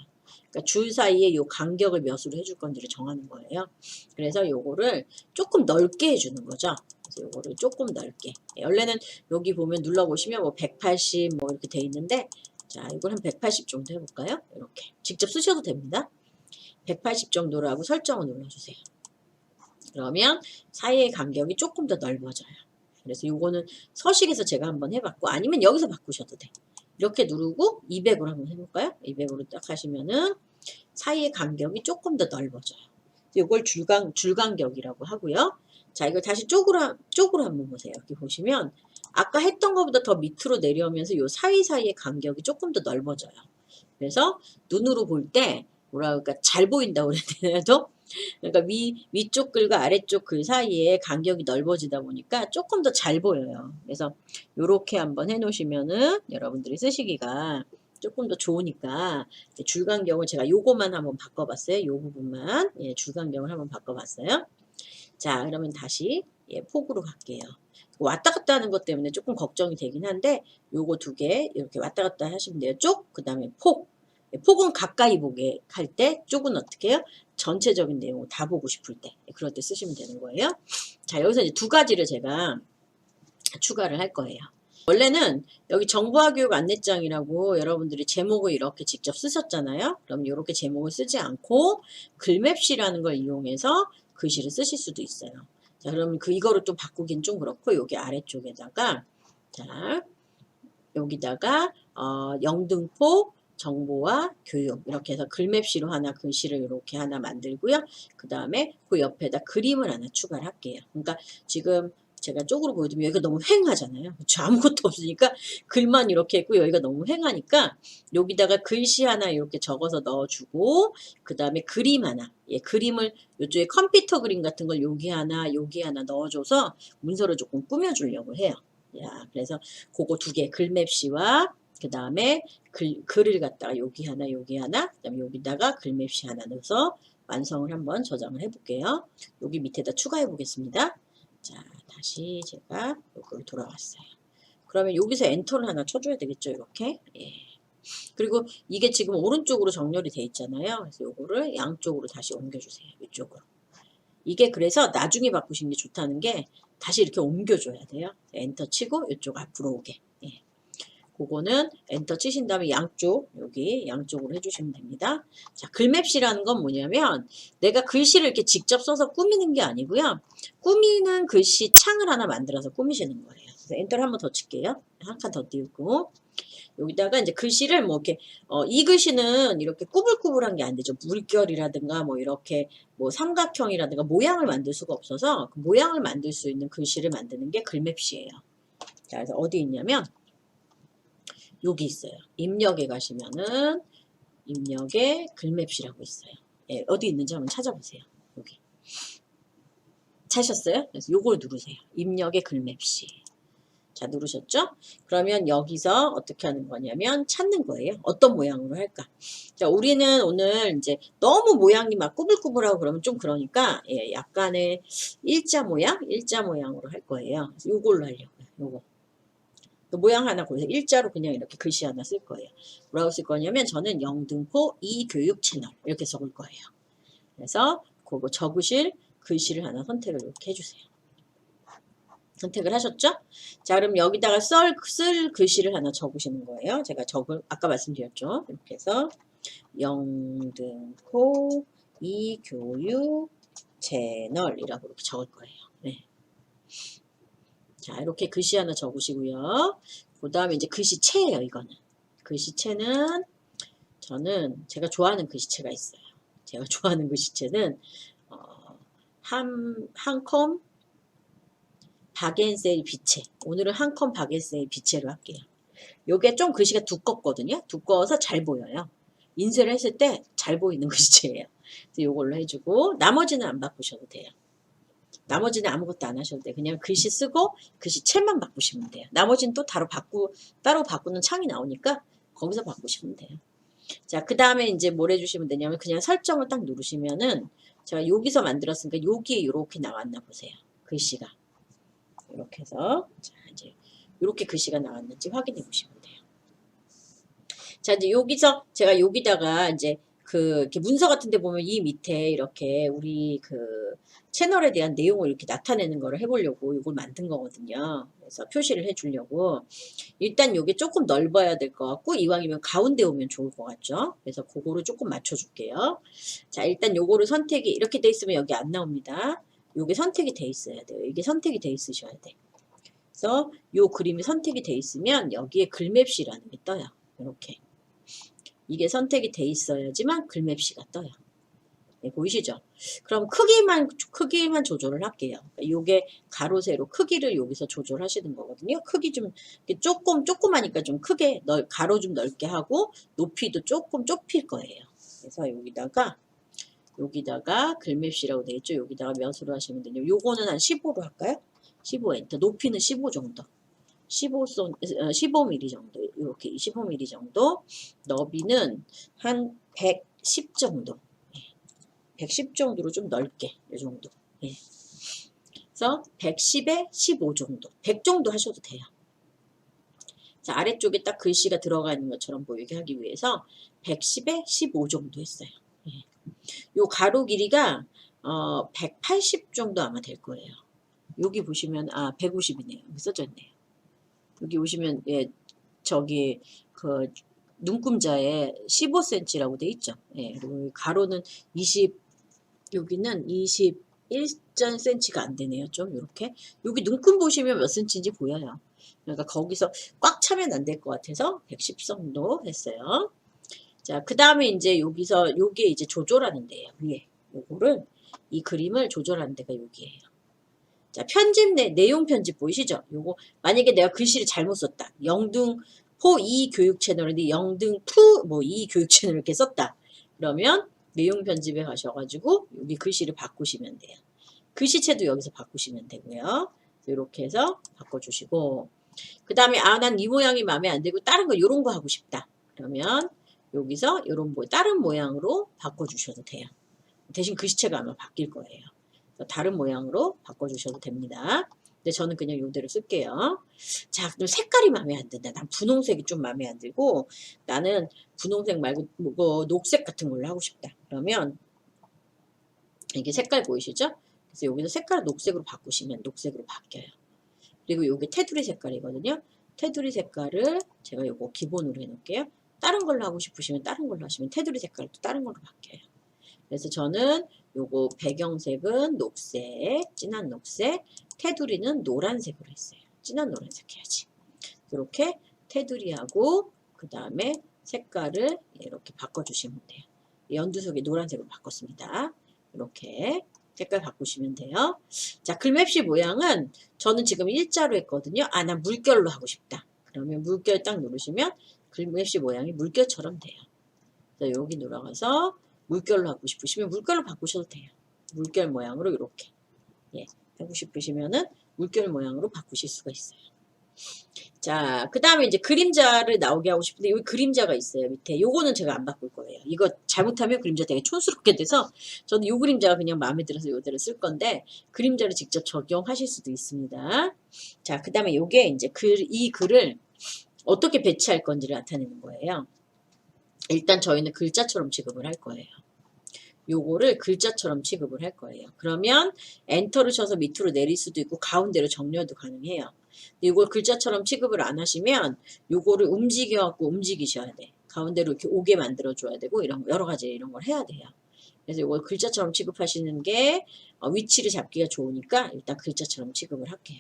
그러니까 줄 사이에 요 간격을 몇으로 해줄 건지를 정하는 거예요. 그래서 요거를 조금 넓게 해주는 거죠. 그래서 요거를 조금 넓게. 원래는 여기 보면 눌러보시면 뭐 180 뭐 이렇게 돼 있는데 자 이걸 한 180 정도 해볼까요? 이렇게 직접 쓰셔도 됩니다. 180 정도로 하고 설정을 눌러주세요. 그러면 사이의 간격이 조금 더 넓어져요. 그래서 요거는 서식에서 제가 한번 해봤고 아니면 여기서 바꾸셔도 돼. 이렇게 누르고 200으로 한번 해볼까요? 200으로 딱 하시면은 사이의 간격이 조금 더 넓어져요. 이걸 줄간격이라고 하고요. 자, 이걸 다시 쪽으로 한번 보세요. 여기 보시면 아까 했던 것보다 더 밑으로 내려오면서 이 사이사이의 간격이 조금 더 넓어져요. 그래서 눈으로 볼 때 뭐라 그럴까 잘 보인다고 그래야 되나요? 그러니까 위쪽 글과 아래쪽 글 사이에 간격이 넓어지다 보니까 조금 더 잘 보여요. 그래서 이렇게 한번 해놓으시면은 여러분들이 쓰시기가 조금 더 좋으니까 줄간격을 제가 요거만 한번 바꿔봤어요. 요 부분만 줄간격을 한번 바꿔봤어요. 자, 그러면 다시 폭으로 갈게요. 왔다 갔다 하는 것 때문에 조금 걱정이 되긴 한데 요거 두 개 이렇게 왔다 갔다 하시면 돼요. 쪽, 그 다음에 폭. 폭은 가까이 보게 할 때, 쪽은 어떻게 해요? 전체적인 내용을 다 보고 싶을 때, 그럴 때 쓰시면 되는 거예요. 자, 여기서 이제 두 가지를 제가 추가를 할 거예요. 원래는 여기 정보화 교육 안내장이라고 여러분들이 제목을 이렇게 직접 쓰셨잖아요. 그럼 이렇게 제목을 쓰지 않고 글맵시라는 걸 이용해서 글씨를 쓰실 수도 있어요. 자, 그러면 이거를 좀 바꾸긴 좀 그렇고 여기 아래쪽에다가 자, 여기다가 영등포 정보와 교육 이렇게 해서 글맵시로 하나 글씨를 이렇게 하나 만들고요. 그 다음에 그 옆에다 그림을 하나 추가를 할게요. 그러니까 지금 제가 쪽으로 보여드리면 여기가 너무 휑하잖아요. 그렇죠? 아무것도 없으니까 글만 이렇게 있고 여기가 너무 휑하니까 여기다가 글씨 하나 이렇게 적어서 넣어주고 그 다음에 그림 하나 그림을 이쪽에 컴퓨터 그림 같은 걸 여기 하나 넣어줘서 문서를 조금 꾸며주려고 해요. 야, 그래서 그거 두 개 글맵시와 그 다음에 글을 갖다가 여기 하나, 여기 하나, 그 다음에 여기다가 글맵시 하나 넣어서 완성을 한번 저장을 해볼게요. 여기 밑에다 추가해 보겠습니다. 자, 다시 제가 여기로 돌아왔어요. 그러면 여기서 엔터를 하나 쳐줘야 되겠죠, 이렇게. 예. 그리고 이게 지금 오른쪽으로 정렬이 돼 있잖아요. 그래서 요거를 양쪽으로 다시 옮겨주세요. 이쪽으로. 이게 그래서 나중에 바꾸시는 게 좋다는 게 다시 이렇게 옮겨줘야 돼요. 엔터 치고 이쪽 앞으로 오게. 예. 그거는 엔터 치신 다음에 양쪽, 여기 양쪽으로 해주시면 됩니다. 자, 글맵시라는 건 뭐냐면 내가 글씨를 이렇게 직접 써서 꾸미는 게 아니고요. 꾸미는 글씨 창을 하나 만들어서 꾸미시는 거예요. 그래서 엔터를 한 번 더 칠게요. 한 칸 더 띄우고. 여기다가 이제 글씨를 뭐 이렇게 이 글씨는 이렇게 꾸불꾸불한 게 안 되죠. 물결이라든가 뭐 이렇게 뭐 삼각형이라든가 모양을 만들 수가 없어서 그 모양을 만들 수 있는 글씨를 만드는 게 글맵시예요. 자, 그래서 어디 있냐면 여기 있어요. 입력에 가시면은 입력에 글맵시라고 있어요. 예, 어디 있는지 한번 찾아보세요. 여기 찾으셨어요? 그래서 요걸 누르세요. 입력에 글맵시. 자, 누르셨죠? 그러면 여기서 어떻게 하는 거냐면 찾는 거예요. 어떤 모양으로 할까? 자, 우리는 오늘 이제 너무 모양이 막 꾸불꾸불하고 그러면 좀 그러니까 예, 약간의 일자 모양으로 할 거예요. 그래서 요걸로 하려고요. 요거. 모양 하나 고르세요. 일자로 그냥 이렇게 글씨 하나 쓸 거예요. 뭐라고 쓸 거냐면 저는 영등포 이교육 채널 이렇게 적을 거예요. 그래서 그거 적으실 글씨를 하나 선택을 이렇게 해주세요. 선택을 하셨죠? 자, 그럼 여기다가 쓸 글씨를 하나 적으시는 거예요. 제가 아까 말씀드렸죠? 이렇게 해서 영등포 이교육 채널이라고 이렇게 적을 거예요. 네. 자, 이렇게 글씨 하나 적으시고요. 그 다음에 이제 글씨체예요, 이거는. 글씨체는 제가 좋아하는 글씨체가 있어요. 제가 좋아하는 글씨체는 한컴 박앤세일 비체. 오늘은 한컴 박앤세일 비체로 할게요. 요게 좀 글씨가 두껍거든요. 두꺼워서 잘 보여요. 인쇄를 했을 때 잘 보이는 글씨체예요. 그래서 요걸로 해주고 나머지는 안 바꾸셔도 돼요. 나머지는 아무것도 안 하셔도 돼요. 그냥 글씨 쓰고 글씨체만 바꾸시면 돼요. 나머지는 또 따로 바꾸는 창이 나오니까 거기서 바꾸시면 돼요. 자, 그 다음에 이제 뭘 해주시면 되냐면 그냥 설정을 딱 누르시면은 제가 여기서 만들었으니까 여기에 이렇게 나왔나 보세요. 글씨가. 이렇게 해서 자, 이제 이렇게 글씨가 나왔는지 확인해 보시면 돼요. 자, 이제 여기서 제가 여기다가 이제 이렇게 문서 같은 데 보면 이 밑에 이렇게 우리 채널에 대한 내용을 이렇게 나타내는 거를 해보려고 이걸 만든 거거든요. 그래서 표시를 해주려고. 일단 요게 조금 넓어야 될 것 같고, 이왕이면 가운데 오면 좋을 것 같죠? 그래서 그거를 조금 맞춰줄게요. 자, 일단 요거를 선택이 이렇게 돼 있으면 여기 안 나옵니다. 요게 선택이 돼 있어야 돼요. 이게 선택이 돼 있으셔야 돼. 그래서 요 그림이 선택이 돼 있으면 여기에 글맵시라는 게 떠요. 이렇게. 이게 선택이 돼 있어야지만 글맵시가 떠요. 네, 보이시죠? 그럼 크기만 조절을 할게요. 요게 가로 세로 크기를 여기서 조절하시는 거거든요. 크기 좀 조그마니까 좀 크게 가로 좀 넓게 하고 높이도 조금 좁힐 거예요. 그래서 여기다가 글맵시라고 되어 있죠. 여기다가 몇으로 하시면 되냐. 요거는 한 15로 할까요? 15 엔터. 높이는 15 정도. 15mm 정도. 이렇게 15mm 정도. 너비는 한 110 정도. 110 정도로 좀 넓게. 이 정도. 예. 그래서 110에 15 정도. 100 정도 하셔도 돼요. 자, 아래쪽에 딱 글씨가 들어가 있는 것처럼 보이게 하기 위해서 110에 15 정도 했어요. 예. 요 가로 길이가 180 정도 아마 될 거예요. 여기 보시면 150이네요. 여기 써져 있네요. 여기 보시면 예, 저기 눈금자에 15cm라고 돼 있죠. 예, 그리고 가로는 여기는 21cm가 안 되네요. 좀 이렇게 여기 눈금 보시면 몇 cm인지 보여요. 그러니까 거기서 꽉 차면 안 될 것 같아서 110 정도 했어요. 자, 그 다음에 이제 요게 이제 조절하는 데예요. 위에 이 그림을 조절하는 데가 여기예요. 자, 내용 편집 보이시죠? 요거 만약에 내가 글씨를 잘못 썼다. 영등포 이 교육 채널인데 영등푸 이 교육 채널 이렇게 썼다. 그러면 내용 편집에 가셔가지고 여기 글씨를 바꾸시면 돼요. 글씨체도 여기서 바꾸시면 되고요. 이렇게 해서 바꿔주시고 그 다음에 난 이 모양이 마음에 안 들고 다른 거 요런 거 하고 싶다. 그러면 여기서 요런 다른 모양으로 바꿔주셔도 돼요. 대신 글씨체가 아마 바뀔 거예요. 다른 모양으로 바꿔주셔도 됩니다. 근데 저는 그냥 요대로 쓸게요. 자, 그럼 색깔이 마음에 안 든다. 난 분홍색이 좀 마음에 안 들고 나는 분홍색 말고 뭐 녹색 같은 걸로 하고 싶다. 그러면 이게 색깔 보이시죠? 그래서 여기서 색깔을 녹색으로 바꾸시면 녹색으로 바뀌어요. 그리고 요게 테두리 색깔이거든요. 테두리 색깔을 제가 요거 기본으로 해놓을게요. 다른 걸로 하고 싶으시면 다른 걸로 하시면 테두리 색깔도 다른 걸로 바뀌어요. 그래서 저는 요거 배경색은 녹색, 진한 녹색, 테두리는 노란색으로 했어요. 진한 노란색 해야지. 이렇게 테두리하고 그 다음에 색깔을 이렇게 바꿔주시면 돼요. 연두색이 노란색으로 바꿨습니다. 이렇게 색깔 바꾸시면 돼요. 자, 글맵시 모양은 저는 지금 일자로 했거든요. 난 물결로 하고 싶다. 그러면 물결 딱 누르시면 글맵시 모양이 물결처럼 돼요. 자, 여기 들어가서 물결로 하고 싶으시면 물결로 바꾸셔도 돼요. 물결 모양으로 이렇게 하고 싶으시면은 물결 모양으로 바꾸실 수가 있어요. 자, 그 다음에 이제 그림자를 나오게 하고 싶은데 여기 그림자가 있어요. 밑에 요거는 제가 안 바꿀 거예요. 이거 잘못하면 그림자 되게 촌스럽게 돼서 저는 요 그림자가 그냥 마음에 들어서 요대로 쓸 건데 그림자를 직접 적용하실 수도 있습니다. 자, 그 다음에 요게 이제 이 글을 어떻게 배치할 건지를 나타내는 거예요. 일단 저희는 글자처럼 취급을 할 거예요. 요거를 글자처럼 취급을 할 거예요. 그러면 엔터를 쳐서 밑으로 내릴 수도 있고 가운데로 정렬도 가능해요. 이걸 글자처럼 취급을 안 하시면 요거를 움직이셔야 돼. 가운데로 이렇게 오게 만들어줘야 되고 이런 여러 가지 이런 걸 해야 돼요. 그래서 이걸 글자처럼 취급하시는 게 위치를 잡기가 좋으니까 일단 글자처럼 취급을 할게요.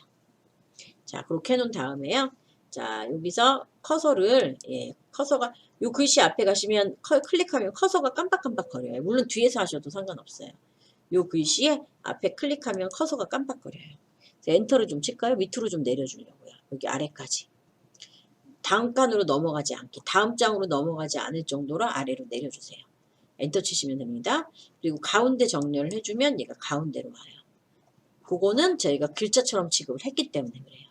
자, 그렇게 해놓은 다음에요. 자, 여기서 커서를 커서가 요 글씨 앞에 가시면 클릭하면 커서가 깜빡깜빡 거려요. 물론 뒤에서 하셔도 상관없어요. 요 글씨에 앞에 클릭하면 커서가 깜빡거려요. 엔터를 좀 칠까요? 밑으로 좀 내려주려고요. 여기 아래까지. 다음 칸으로 넘어가지 않게, 다음 장으로 넘어가지 않을 정도로 아래로 내려주세요. 엔터 치시면 됩니다. 그리고 가운데 정렬을 해주면 얘가 가운데로 와요. 그거는 저희가 글자처럼 취급을 했기 때문에 그래요.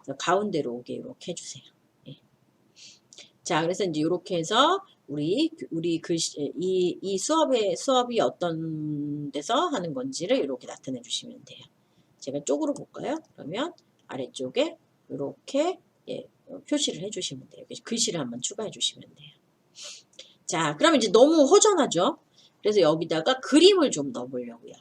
그래서 가운데로 오게 이렇게 해주세요. 자, 그래서 이제 이렇게 해서 우리 글씨, 이 수업이 어떤 데서 하는 건지를 이렇게 나타내 주시면 돼요. 제가 쪽으로 볼까요? 그러면 아래쪽에 이렇게 표시를 해주시면 돼요. 글씨를 한번 추가해 주시면 돼요. 자, 그러면 이제 너무 허전하죠? 그래서 여기다가 그림을 좀 넣어보려고요.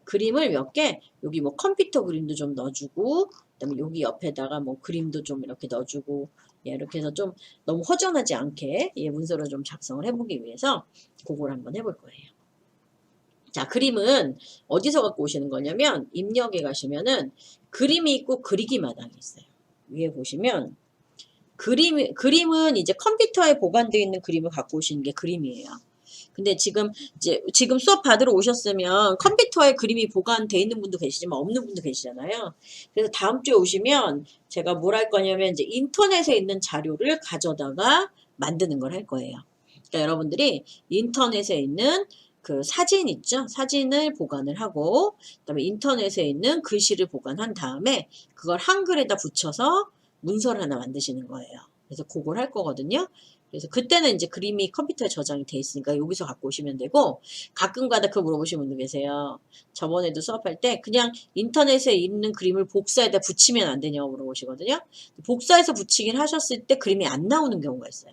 그림을 몇 개, 여기 뭐 컴퓨터 그림도 좀 넣어주고, 그다음에 여기 옆에다가 뭐 그림도 좀 이렇게 넣어주고, 이렇게 해서 좀 너무 허전하지 않게 문서를 좀 작성을 해보기 위해서 그걸 한번 해볼 거예요. 자, 그림은 어디서 갖고 오시는 거냐면 입력에 가시면은 그림이 있고 그리기 마당이 있어요. 위에 보시면 그림은 이제 컴퓨터에 보관되어 있는 그림을 갖고 오시는 게 그림이에요. 근데 지금 수업 받으러 오셨으면 컴퓨터에 그림이 보관되어 있는 분도 계시지만 없는 분도 계시잖아요. 그래서 다음 주에 오시면 제가 뭘 할 거냐면 이제 인터넷에 있는 자료를 가져다가 만드는 걸 할 거예요. 그러니까 여러분들이 인터넷에 있는 그 사진 있죠? 사진을 보관을 하고 그다음에 인터넷에 있는 글씨를 보관한 다음에 그걸 한글에다 붙여서 문서를 하나 만드시는 거예요. 그래서 그걸 할 거거든요. 그래서 그때는 이제 그림이 컴퓨터에 저장이 돼 있으니까 여기서 갖고 오시면 되고 가끔가다 그거 물어보시는 분들 계세요. 저번에도 수업할 때 그냥 인터넷에 있는 그림을 복사에다 붙이면 안 되냐고 물어보시거든요. 복사해서 붙이긴 하셨을 때 그림이 안 나오는 경우가 있어요.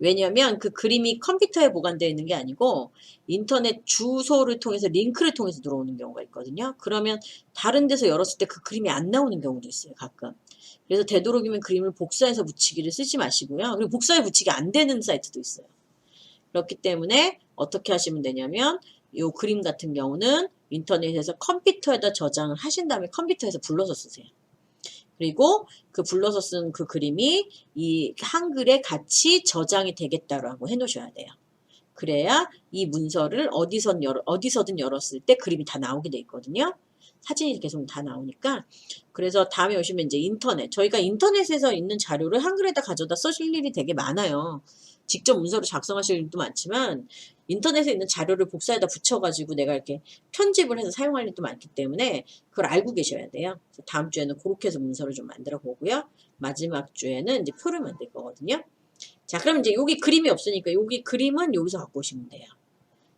왜냐하면 그 그림이 컴퓨터에 보관되어 있는 게 아니고 인터넷 주소를 통해서 링크를 통해서 들어오는 경우가 있거든요. 그러면 다른 데서 열었을 때 그 그림이 안 나오는 경우도 있어요. 가끔. 그래서 되도록이면 그림을 복사해서 붙이기를 쓰지 마시고요. 그리고 복사해 붙이기 안 되는 사이트도 있어요. 그렇기 때문에 어떻게 하시면 되냐면 이 그림 같은 경우는 인터넷에서 컴퓨터에다 저장을 하신 다음에 컴퓨터에서 불러서 쓰세요. 그리고 그 불러서 쓴 그 그림이 이 한글에 같이 저장이 되겠다라고 해놓으셔야 돼요. 그래야 이 문서를 어디서든 열었을 때 그림이 다 나오게 돼 있거든요. 사진이 계속 다 나오니까. 그래서 다음에 오시면 이제 저희가 인터넷에서 있는 자료를 한글에다 가져다 쓰실 일이 되게 많아요. 직접 문서로 작성하실 일도 많지만 인터넷에 있는 자료를 복사해다 붙여가지고 내가 이렇게 편집을 해서 사용할 일도 많기 때문에 그걸 알고 계셔야 돼요. 그래서 다음 주에는 그렇게 해서 문서를 좀 만들어 보고요. 마지막 주에는 이제 표를 만들 거거든요. 자, 그럼 이제 여기 그림이 없으니까 여기 그림은 여기서 갖고 오시면 돼요.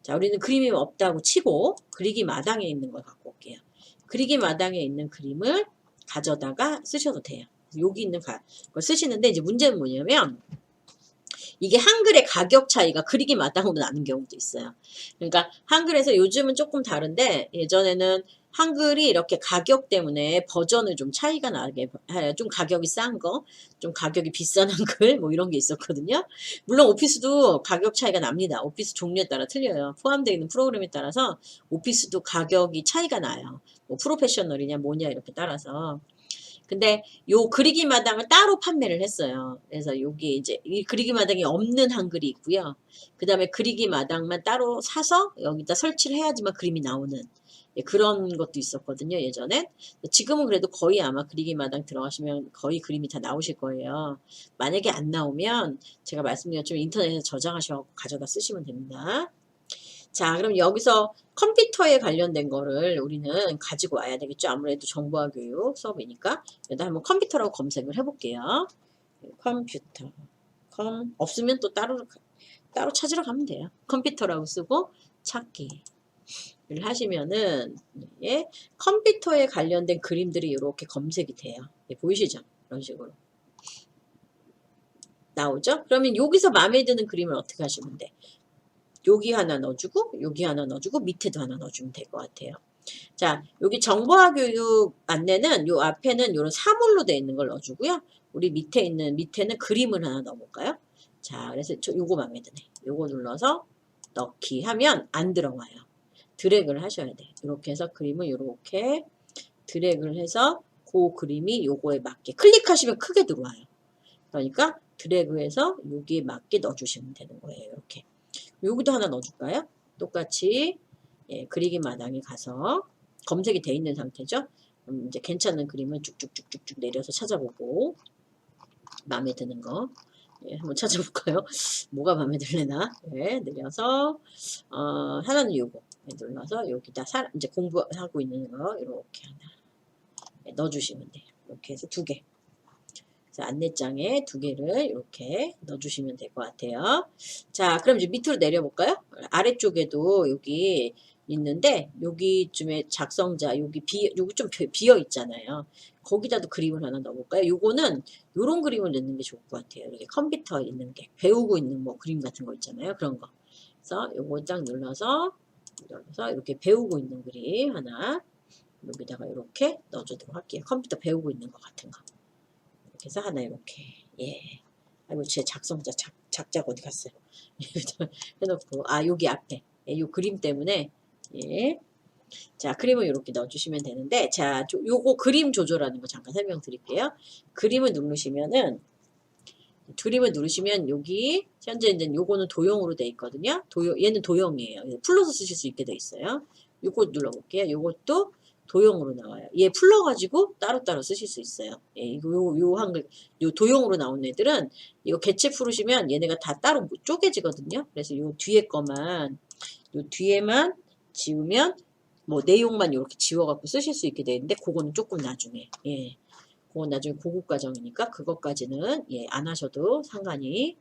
자, 우리는 그림이 없다고 치고 그리기 마당에 있는 걸 갖고 올게요. 그리기 마당에 있는 그림을 가져다가 쓰셔도 돼요. 여기 있는 걸 쓰시는데 이제 문제는 뭐냐면 이게 한글의 가격 차이가 그리기 마당으로 나는 경우도 있어요. 그러니까 한글에서 요즘은 조금 다른데 예전에는 한글이 이렇게 가격 때문에 버전을 좀 차이가 나게 해요. 좀 가격이 싼 거, 좀 가격이 비싼 한글 뭐 이런 게 있었거든요. 물론 오피스도 가격 차이가 납니다. 오피스 종류에 따라 틀려요. 포함되어 있는 프로그램에 따라서 오피스도 가격이 차이가 나요. 뭐 프로페셔널이냐 뭐냐 이렇게 따라서. 근데 요 그리기 마당을 따로 판매를 했어요. 그래서 여기 이제 이 그리기 마당이 없는 한글이 있고요. 그 다음에 그리기 마당만 따로 사서 여기다 설치를 해야지만 그림이 나오는 그런 것도 있었거든요. 예전엔. 지금은 그래도 거의 아마 그리기 마당 들어가시면 거의 그림이 다 나오실 거예요. 만약에 안 나오면 제가 말씀드렸지만 인터넷에 저장하셔서 가져다 쓰시면 됩니다. 자, 그럼 여기서 컴퓨터에 관련된 거를 우리는 가지고 와야 되겠죠. 아무래도 정보화 교육 수업이니까. 일단 한번 컴퓨터라고 검색을 해볼게요. 컴퓨터. 없으면 또 따로 찾으러 가면 돼요. 컴퓨터라고 쓰고 찾기를 하시면은, 예, 컴퓨터에 관련된 그림들이 이렇게 검색이 돼요. 예, 보이시죠? 이런 식으로. 나오죠? 그러면 여기서 마음에 드는 그림을 어떻게 하시면 돼? 여기 하나 넣어주고 여기 하나 넣어주고 밑에도 하나 넣어주면 될 것 같아요. 자, 여기 정보화 교육 안내는 요 앞에는 요런 사물로 되어 있는 걸 넣어주고요. 우리 밑에는 그림을 하나 넣어볼까요? 자, 그래서 요거 마음에 드네. 요거 눌러서 넣기 하면 안 들어와요. 드래그를 하셔야 돼. 이렇게 해서 그림을 이렇게 드래그를 해서 그 그림이 요거에 맞게 클릭하시면 크게 들어와요. 그러니까 드래그해서 여기에 맞게 넣어주시면 되는 거예요. 이렇게. 여기도 하나 넣어줄까요? 똑같이 예, 그리기 마당에 가서 검색이 돼 있는 상태죠. 그럼 이제 괜찮은 그림을 쭉쭉쭉쭉쭉 내려서 찾아보고 마음에 드는 거 예, 한번 찾아볼까요? 뭐가 마음에 들려나? 예, 내려서 하나는 요거 예, 눌러서 여기다 이제 공부하고 있는 거 이렇게 하나 예, 넣어주시면 돼요. 이렇게 해서 2개. 그래서 안내장에 2개를 이렇게 넣어주시면 될 것 같아요. 자, 그럼 이제 밑으로 내려볼까요? 아래쪽에도 여기 있는데 여기쯤에 작성자 여기 좀 비어 있잖아요. 거기다도 그림을 하나 넣어볼까요? 요거는 요런 그림을 넣는 게 좋을 것 같아요. 이렇게 컴퓨터에 있는 게 배우고 있는 뭐 그림 같은 거 있잖아요. 그런 거. 그래서 요거 딱 눌러서 이렇게 배우고 있는 그림 하나 여기다가 이렇게 넣어주도록 할게요. 컴퓨터 배우고 있는 것 같은 거. 그래서 하나 이렇게 예. 아이고 제 작성자 작자가 어디 갔어요? 해놓고 여기 앞에 예, 요 그림 때문에 예. 자 그림을 이렇게 넣어주시면 되는데 자 요거 그림 조절하는 거 잠깐 설명드릴게요. 그림을 누르시면 여기 현재 이제 요거는 도형으로 돼 있거든요. 얘는 도형이에요. 풀러서 쓰실 수 있게 돼 있어요. 요거 눌러볼게요. 요것도 도형으로 나와요. 얘 풀러가지고 따로따로 쓰실 수 있어요. 예, 요 한글, 요 도형으로 나온 애들은 이거 개체 풀으시면 얘네가 다 따로 쪼개지거든요. 그래서 요 뒤에만 지우면 뭐 내용만 이렇게 지워갖고 쓰실 수 있게 되는데 그거는 조금 나중에, 예. 그건 나중에 고급 과정이니까 그것까지는 예, 안 하셔도 상관이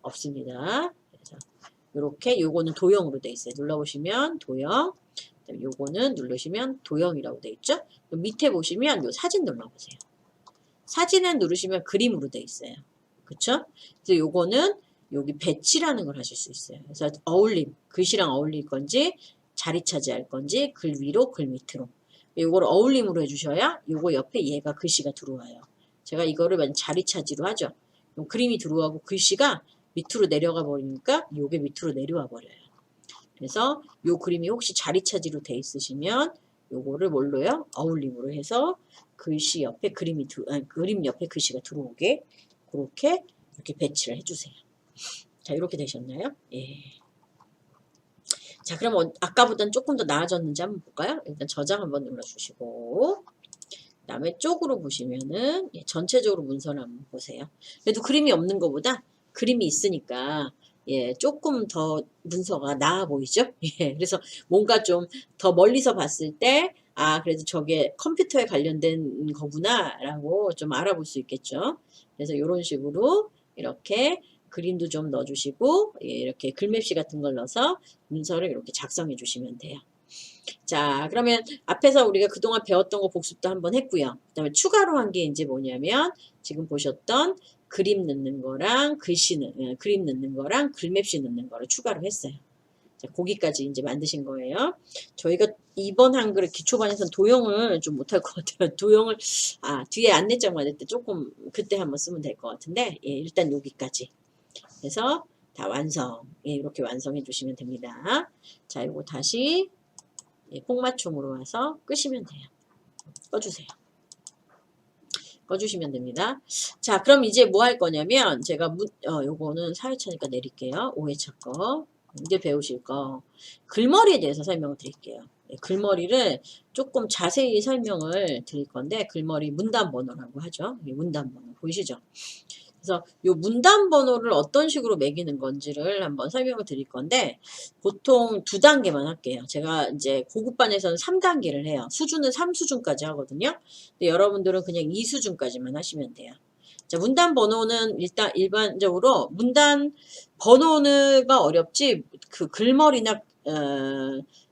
없습니다. 그래서 요렇게 요거는 도형으로 돼 있어요. 눌러보시면 도형. 요거는 누르시면 도형이라고 돼 있죠. 밑에 보시면 요 사진 눌러보세요. 사진을 누르시면 그림으로 돼 있어요. 그쵸? 그래서 요거는 여기 배치라는 걸 하실 수 있어요. 그래서 글씨랑 어울릴 건지 자리 차지할 건지 글 위로 글 밑으로 요걸 어울림으로 해주셔야 요거 옆에 얘가 글씨가 들어와요. 제가 이거를 자리 차지로 하죠. 그림이 들어가고 글씨가 밑으로 내려가 버리니까 요게 밑으로 내려와 버려요. 그래서 요 그림이 혹시 자리 차지로 돼 있으시면 요거를 뭘로요? 어울림으로 해서 글씨 옆에 그림 옆에 글씨가 들어오게 그렇게 이렇게 배치를 해주세요. 자 이렇게 되셨나요? 예. 자 그럼 아까보다는 조금 더 나아졌는지 한번 볼까요? 일단 저장 한번 눌러주시고 그 다음에 쪽으로 보시면은 예, 전체적으로 문서를 한번 보세요. 그래도 그림이 없는 것보다 그림이 있으니까 예, 조금 더 문서가 나아 보이죠? 예, 그래서 뭔가 좀 더 멀리서 봤을 때, 아, 그래도 저게 컴퓨터에 관련된 거구나라고 좀 알아볼 수 있겠죠. 그래서 이런 식으로 이렇게 그림도 좀 넣어주시고, 예, 이렇게 글맵시 같은 걸 넣어서 문서를 이렇게 작성해 주시면 돼요. 자, 그러면 앞에서 우리가 그동안 배웠던 거 복습도 한번 했고요. 그 다음에 추가로 한 게 이제 뭐냐면 지금 보셨던 그림 넣는 거랑 그림 넣는 거랑 글맵시 넣는 거를 추가로 했어요. 자, 거기까지 이제 만드신 거예요. 저희가 이번 한글 기초반에서는 도형을 좀 못할 것 같아요. 도형을, 뒤에 안내장 만들 때 조금 그때 한번 쓰면 될 것 같은데, 예, 일단 여기까지. 그래서 다 완성. 예, 이렇게 완성해 주시면 됩니다. 자, 이거 다시 예, 폭맞춤으로 와서 끄시면 돼요. 꺼주세요. 꺼주시면 됩니다. 자, 그럼 이제 뭐 할 거냐면 제가 요거는 4회차니까 내릴게요. 5회차 거. 이제 배우실 거 글머리에 대해서 설명을 드릴게요. 네, 글머리를 조금 자세히 설명을 드릴 건데 글머리 문단 번호라고 하죠. 문단 번호 보이시죠? 그래서 요 문단 번호를 어떤 식으로 매기는 건지를 한번 설명을 드릴 건데 보통 2단계만 할게요. 제가 이제 고급반에서는 3단계를 해요. 수준은 3수준까지 하거든요. 근데 여러분들은 그냥 2수준까지만 하시면 돼요. 자, 문단 번호는 일단 일반적으로 문단 번호가 어렵지 그 글머리나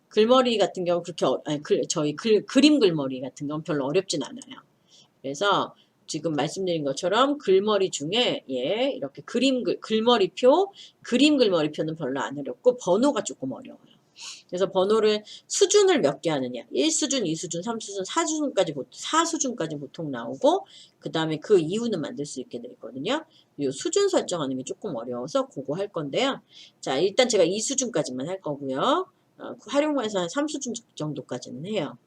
글머리 같은 경우 그렇게 저희 그림 글머리 같은 건 별로 어렵진 않아요. 그래서 지금 말씀드린 것처럼 글머리 중에 예 이렇게 글머리표 그림 글머리표는 별로 안 어렵고 번호가 조금 어려워요. 그래서 번호를 수준을 몇 개 하느냐 1수준, 2수준, 3수준, 4수준까지 보통 나오고 그 다음에 그 이후는 만들 수 있게 되어 있거든요. 이 수준 설정하는 게 조금 어려워서 그거 할 건데요. 자 일단 제가 2수준까지만 할 거고요. 활용해서 한 3수준 정도까지는 해요.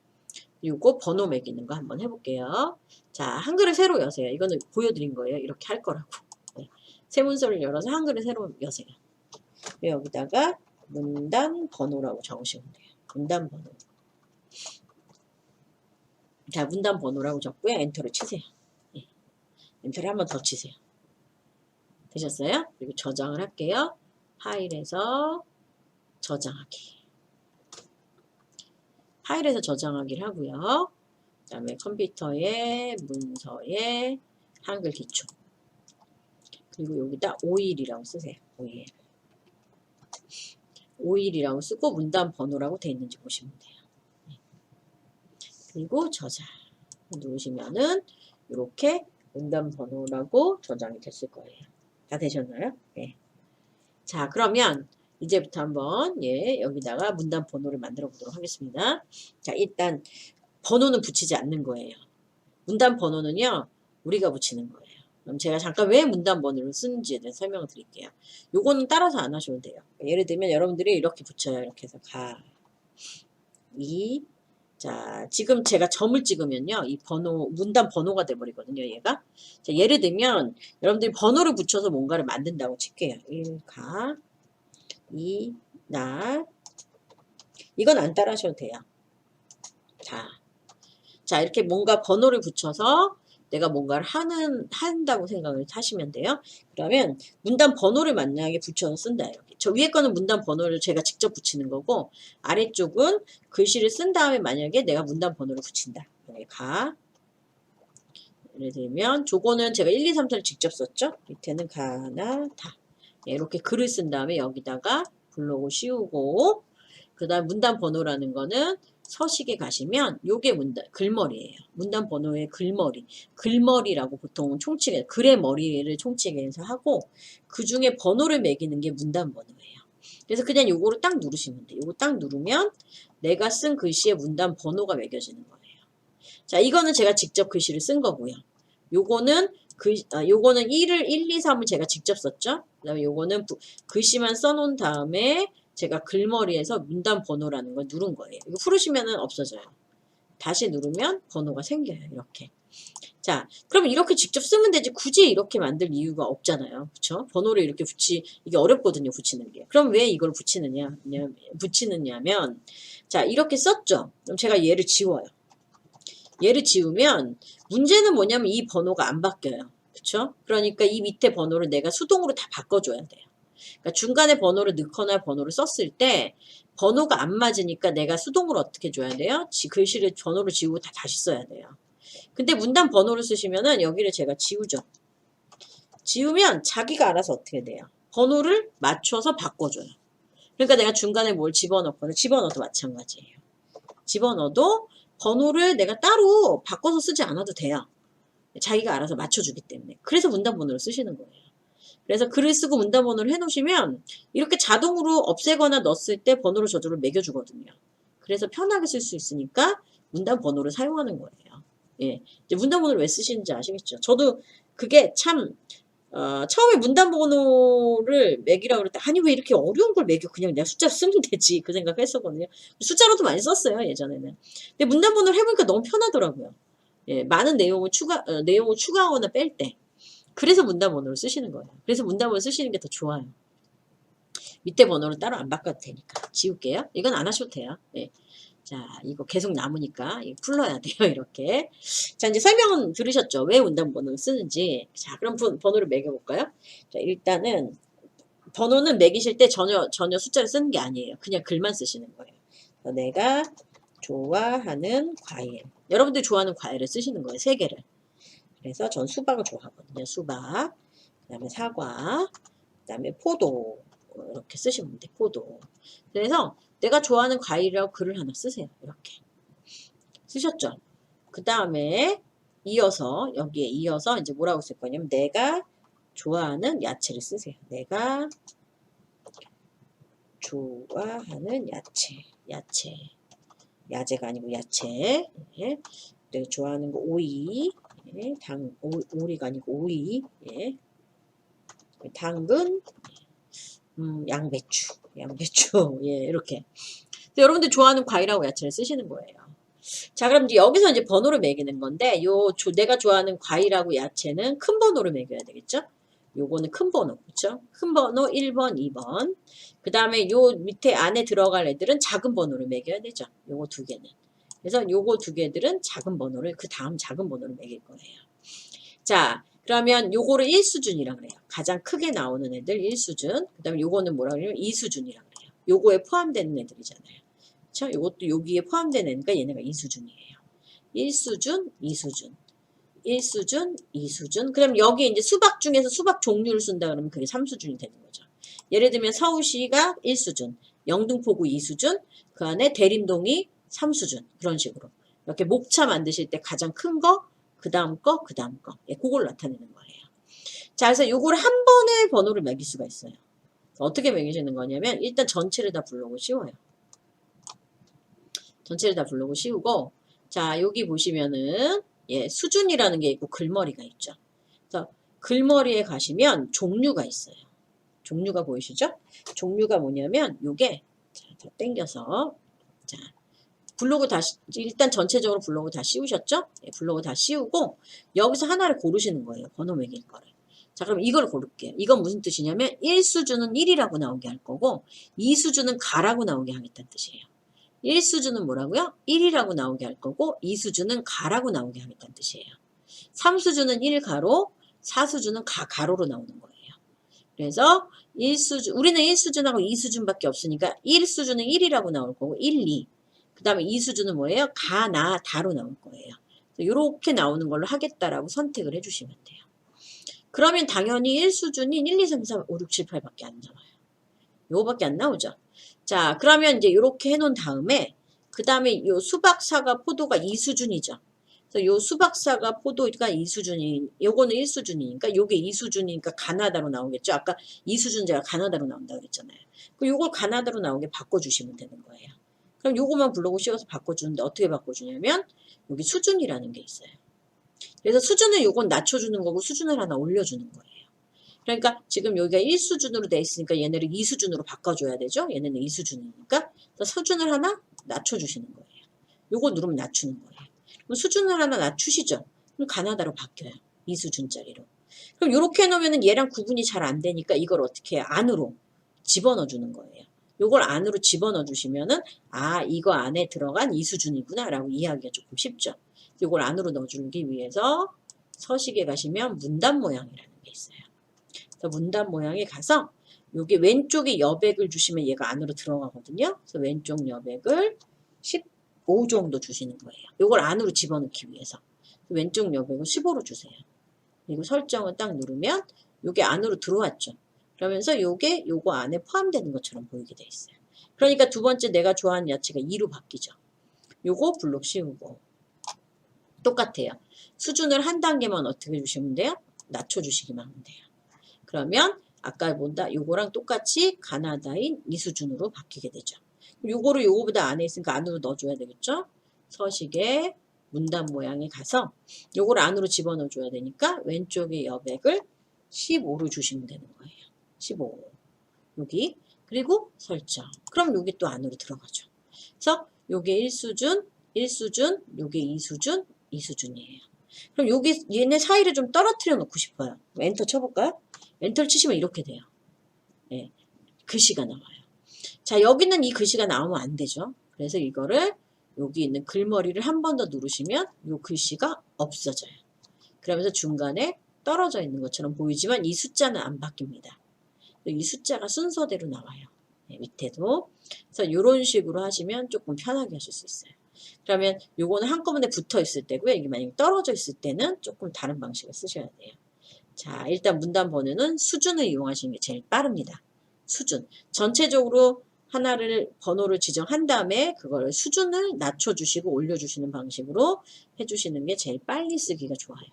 요거 번호 매기는 거 한번 해볼게요. 자, 한글을 새로 여세요. 이거는 보여드린 거예요. 이렇게 할 거라고. 네. 새 문서를 열어서 한글을 새로 여세요. 여기다가 문단 번호라고 적으시면 돼요. 문단 번호. 자, 문단 번호라고 적고요. 엔터를 치세요. 네. 엔터를 한번 더 치세요. 되셨어요? 그리고 저장을 할게요. 파일에서 저장하기. 파일에서 저장하기를 하고요. 그 다음에 컴퓨터에 문서에 한글 기초 그리고 여기다 5일이라고 쓰세요. 5일 5일이라고 쓰고 문단 번호라고 되어 있는지 보시면 돼요. 그리고 저장 누르시면은 이렇게 문단 번호라고 저장이 됐을 거예요. 다 되셨나요? 네. 자 그러면 이제부터 한번 예 여기다가 문단 번호를 만들어 보도록 하겠습니다. 자 일단 번호는 붙이지 않는 거예요. 문단 번호는요 우리가 붙이는 거예요. 그럼 제가 잠깐 왜 문단 번호를 쓰는지에 대해 설명을 드릴게요. 요거는 따라서 안 하셔도 돼요. 예를 들면 여러분들이 이렇게 붙여요. 이렇게 해서 자 지금 제가 점을 찍으면요 이 번호 문단 번호가 돼버리거든요. 얘가 자, 예를 들면 여러분들이 번호를 붙여서 뭔가를 만든다고 칠게요. 2날 이건 안 따라 하셔도 돼요. 자 이렇게 뭔가 번호를 붙여서 내가 뭔가를 한다고 생각을 하시면 돼요. 그러면 문단 번호를 만약에 붙여서 쓴다. 이렇게. 저 위에 거는 문단 번호를 제가 직접 붙이는 거고 아래쪽은 글씨를 쓴 다음에 만약에 내가 문단 번호를 붙인다. 여기 예를 들면 저거는 제가 1, 2, 3, 4를 직접 썼죠. 밑에는 가나 다. 이렇게 글을 쓴 다음에 여기다가 블록을 씌우고 그 다음 문단 번호라는 거는 서식에 가시면 요게 글머리예요. 문단 번호의 글머리라고 보통 총칙에 글의 머리를 총칙에서 하고 그 중에 번호를 매기는 게 문단 번호예요. 그래서 그냥 요거를 딱 누르시면 돼요. 요거 딱 누르면 내가 쓴 글씨의 문단 번호가 매겨지는 거예요. 자, 이거는 제가 직접 글씨를 쓴 거고요. 요거는 1, 2, 3을 제가 직접 썼죠. 그 다음에 요거는 글씨만 써놓은 다음에 제가 글머리에서 문단 번호라는 걸 누른 거예요. 이거 풀으시면은 없어져요. 다시 누르면 번호가 생겨요. 이렇게. 자, 그러면 이렇게 직접 쓰면 되지 굳이 이렇게 만들 이유가 없잖아요. 그쵸? 번호를 이렇게 이게 어렵거든요. 붙이는 게. 그럼 왜 이걸 붙이느냐면 자, 이렇게 썼죠. 그럼 제가 얘를 지워요. 얘를 지우면 문제는 뭐냐면 이 번호가 안 바뀌어요. 그쵸? 그러니까 이 밑에 번호를 내가 수동으로 다 바꿔줘야 돼요. 그러니까 중간에 번호를 넣거나 번호를 썼을 때 번호가 안 맞으니까 내가 수동으로 어떻게 줘야 돼요? 글씨를 번호를 지우고 다시 써야 돼요. 근데 문단 번호를 쓰시면은 여기를 제가 지우죠. 지우면 자기가 알아서 어떻게 돼요? 번호를 맞춰서 바꿔줘요. 그러니까 내가 중간에 뭘 집어넣거나 집어넣어도 마찬가지예요. 집어넣어도 번호를 내가 따로 바꿔서 쓰지 않아도 돼요. 자기가 알아서 맞춰주기 때문에. 그래서 문단 번호를 쓰시는 거예요. 그래서 글을 쓰고 문단 번호를 해놓으시면 이렇게 자동으로 없애거나 넣었을 때 번호를 저절로 매겨주거든요. 그래서 편하게 쓸 수 있으니까 문단 번호를 사용하는 거예요. 예, 이제 문단 번호를 왜 쓰시는지 아시겠죠? 저도 그게 참 처음에 문단 번호를 매기라고 그럴 때 아니 왜 이렇게 어려운 걸 매겨 그냥 내가 숫자 쓰면 되지 그 생각했었거든요. 숫자로도 많이 썼어요 예전에는. 근데 문단 번호를 해보니까 너무 편하더라고요. 예, 많은 내용을 추가하거나 뺄 때. 그래서 문단 번호를 쓰시는 거예요. 그래서 문단 번호 쓰시는 게 더 좋아요. 밑에 번호를 따로 안 바꿔도 되니까. 지울게요. 이건 안 하셔도 돼요. 네. 자, 이거 계속 남으니까 이거 풀러야 돼요. 이렇게. 자, 이제 설명은 들으셨죠? 왜 문단 번호를 쓰는지. 자, 그럼 번호를 매겨볼까요? 자, 일단은 번호는 매기실 때 전혀 숫자를 쓰는 게 아니에요. 그냥 글만 쓰시는 거예요. 내가 좋아하는 과일. 여러분들이 좋아하는 과일을 쓰시는 거예요. 3개를. 그래서 전 수박을 좋아하거든요. 수박, 그 다음에 사과, 그 다음에 포도 이렇게 쓰시면 돼요. 포도. 그래서 내가 좋아하는 과일이라고 글을 하나 쓰세요. 이렇게. 쓰셨죠? 그 다음에 여기에 이어서 이제 뭐라고 쓸 거냐면 내가 좋아하는 야채를 쓰세요. 내가 좋아하는 야채. 야채가 아니고 야채. 예. 내가 좋아하는 거 오이. 예. 오리가 아니고 오이. 예. 당근, 양배추, 예, 이렇게. 여러분들 좋아하는 과일하고 야채를 쓰시는 거예요. 자, 그럼 이제 여기서 이제 번호를 매기는 건데, 내가 좋아하는 과일하고 야채는 큰 번호를 매겨야 되겠죠? 요거는 큰 번호, 그쵸? 큰 번호 1번, 2번. 그 다음에 요 밑에 안에 들어갈 애들은 작은 번호를 매겨야 되죠? 요거 2개는. 그래서 요거 2개들은 작은 번호를, 그 다음 작은 번호를 매길 거예요. 자, 그러면 요거를 1수준이라고 그래요. 가장 크게 나오는 애들 1수준. 그 다음에 요거는 뭐라고 그래요? 2수준이라고 그래요. 요거에 포함되는 애들이잖아요. 그쵸? 요것도 여기에 포함되는 애니까 얘네가 2수준이에요. 1수준, 2수준. 1수준, 2수준. 그럼 여기 이제 수박 중에서 수박 종류를 쓴다 그러면 그게 3수준이 되는 거죠. 예를 들면 서울시가 1수준, 영등포구 2수준, 그 안에 대림동이 3수준. 그런 식으로. 이렇게 목차 만드실 때 가장 큰 거, 그 다음 거, 그 다음 거. 예, 그걸 나타내는 거예요. 자, 그래서 요거를 한 번에 번호를 매길 수가 있어요. 어떻게 매기시는 거냐면 일단 전체를 다 부르고 씌워요. 전체를 다 부르고 씌우고 자, 여기 보시면은 예, 수준이라는 게 있고 글머리가 있죠. 그래서 글머리에 가시면 종류가 있어요. 종류가 보이시죠? 종류가 뭐냐면 요게 자, 더 당겨서 자, 블로그 일단 전체적으로 블로그 다 씌우셨죠? 예, 블로그 다 씌우고 여기서 하나를 고르시는 거예요. 번호 매길 거를. 자, 그럼 이걸 고를게요. 이건 무슨 뜻이냐면 1수준은 1이라고 나오게 할 거고 2수준은 가라고 나오게 하겠다는 뜻이에요. 1수준은 뭐라고요? 1이라고 나오게 할 거고 2수준은 가라고 나오게 하겠다는 뜻이에요. 3수준은 1가로 4수준은 가로로 나오는 거예요. 그래서 1수준, 우리는 1수준하고 2수준밖에 없으니까 1수준은 1이라고 나올 거고 1, 2. 그 다음에 2수준은 뭐예요? 가, 나, 다로 나올 거예요. 이렇게 나오는 걸로 하겠다라고 선택을 해주시면 돼요. 그러면 당연히 1수준이 1, 2, 3, 4, 5, 6, 7, 8밖에 안 나와요. 요거밖에 안 나오죠. 자, 그러면 이제 이렇게 해놓은 다음에 그 다음에 요 수박, 사과, 포도가 2수준이죠. 그래서 요 수박, 사과, 포도가 2수준이, 요거는 1수준이니까 요게 2수준이니까 가나다로 나오겠죠. 아까 2수준 제가 가나다로 나온다고 그랬잖아요. 그럼 요걸 가나다로 나오게 바꿔주시면 되는 거예요. 그럼 요거만 블로그 씌워서 바꿔주는데 어떻게 바꿔주냐면 여기 수준이라는 게 있어요. 그래서 수준을 요건 낮춰주는 거고 수준을 하나 올려주는 거예요. 그러니까 지금 여기가 1수준으로 돼 있으니까 얘네를 2수준으로 바꿔줘야 되죠. 얘네는 2수준이니까. 그래서 수준을 하나 낮춰주시는 거예요. 요거 누르면 낮추는 거예요. 그럼 수준을 하나 낮추시죠. 그럼 가나다로 바뀌어요. 2수준짜리로. 그럼 이렇게 해놓으면 얘랑 구분이 잘 안 되니까 이걸 어떻게 해요? 안으로 집어넣어 주는 거예요. 요걸 안으로 집어넣어 주시면은 아 이거 안에 들어간 2수준이구나 라고 이해하기가 조금 쉽죠. 요걸 안으로 넣어주기 위해서 서식에 가시면 문단 모양이라는 게 있어요. 그래서 문단 모양에 가서 여기 왼쪽에 여백을 주시면 얘가 안으로 들어가거든요. 그래서 왼쪽 여백을 15 정도 주시는 거예요. 이걸 안으로 집어넣기 위해서. 왼쪽 여백을 15로 주세요. 그리고 설정을 딱 누르면 이게 안으로 들어왔죠. 그러면서 요게 요거 안에 포함되는 것처럼 보이게 돼 있어요. 그러니까 두 번째 내가 좋아하는 야채가 2로 바뀌죠. 요거 블록 씌우고 똑같아요. 수준을 한 단계만 어떻게 주시면 돼요? 낮춰주시기만 하면 돼요. 그러면 아까 보다 요거랑 똑같이 가나다인 이 수준으로 바뀌게 되죠. 요거를 요거보다 안에 있으니까 안으로 넣어줘야 되겠죠? 서식에 문단 모양에 가서 요걸 안으로 집어넣어 줘야 되니까 왼쪽에 여백을 15로 주시면 되는 거예요. 15 여기 그리고 설정 그럼 여기 또 안으로 들어가죠. 그래서 요게 1수준 1수준 요게 2수준 2수준이에요. 그럼 여기 얘네 사이를 좀 떨어뜨려 놓고 싶어요. 엔터 쳐볼까요? 엔터를 치시면 이렇게 돼요. 네, 글씨가 나와요. 자, 여기는 이 글씨가 나오면 안 되죠. 그래서 이거를 여기 있는 글머리를 한 번 더 누르시면 이 글씨가 없어져요. 그러면서 중간에 떨어져 있는 것처럼 보이지만 이 숫자는 안 바뀝니다. 이 숫자가 순서대로 나와요. 네, 밑에도. 그래서 이런 식으로 하시면 조금 편하게 하실 수 있어요. 그러면 요거는 한꺼번에 붙어 있을 때고요. 이게 만약에 떨어져 있을 때는 조금 다른 방식을 쓰셔야 돼요. 자, 일단 문단 번호는 수준을 이용하시는 게 제일 빠릅니다. 수준. 전체적으로 하나를 번호를 지정한 다음에 그걸 수준을 낮춰주시고 올려주시는 방식으로 해주시는 게 제일 빨리 쓰기가 좋아요.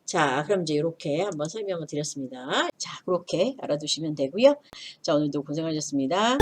자, 그럼 이제 이렇게 한번 설명을 드렸습니다. 자, 그렇게 알아두시면 되고요. 자, 오늘도 고생하셨습니다.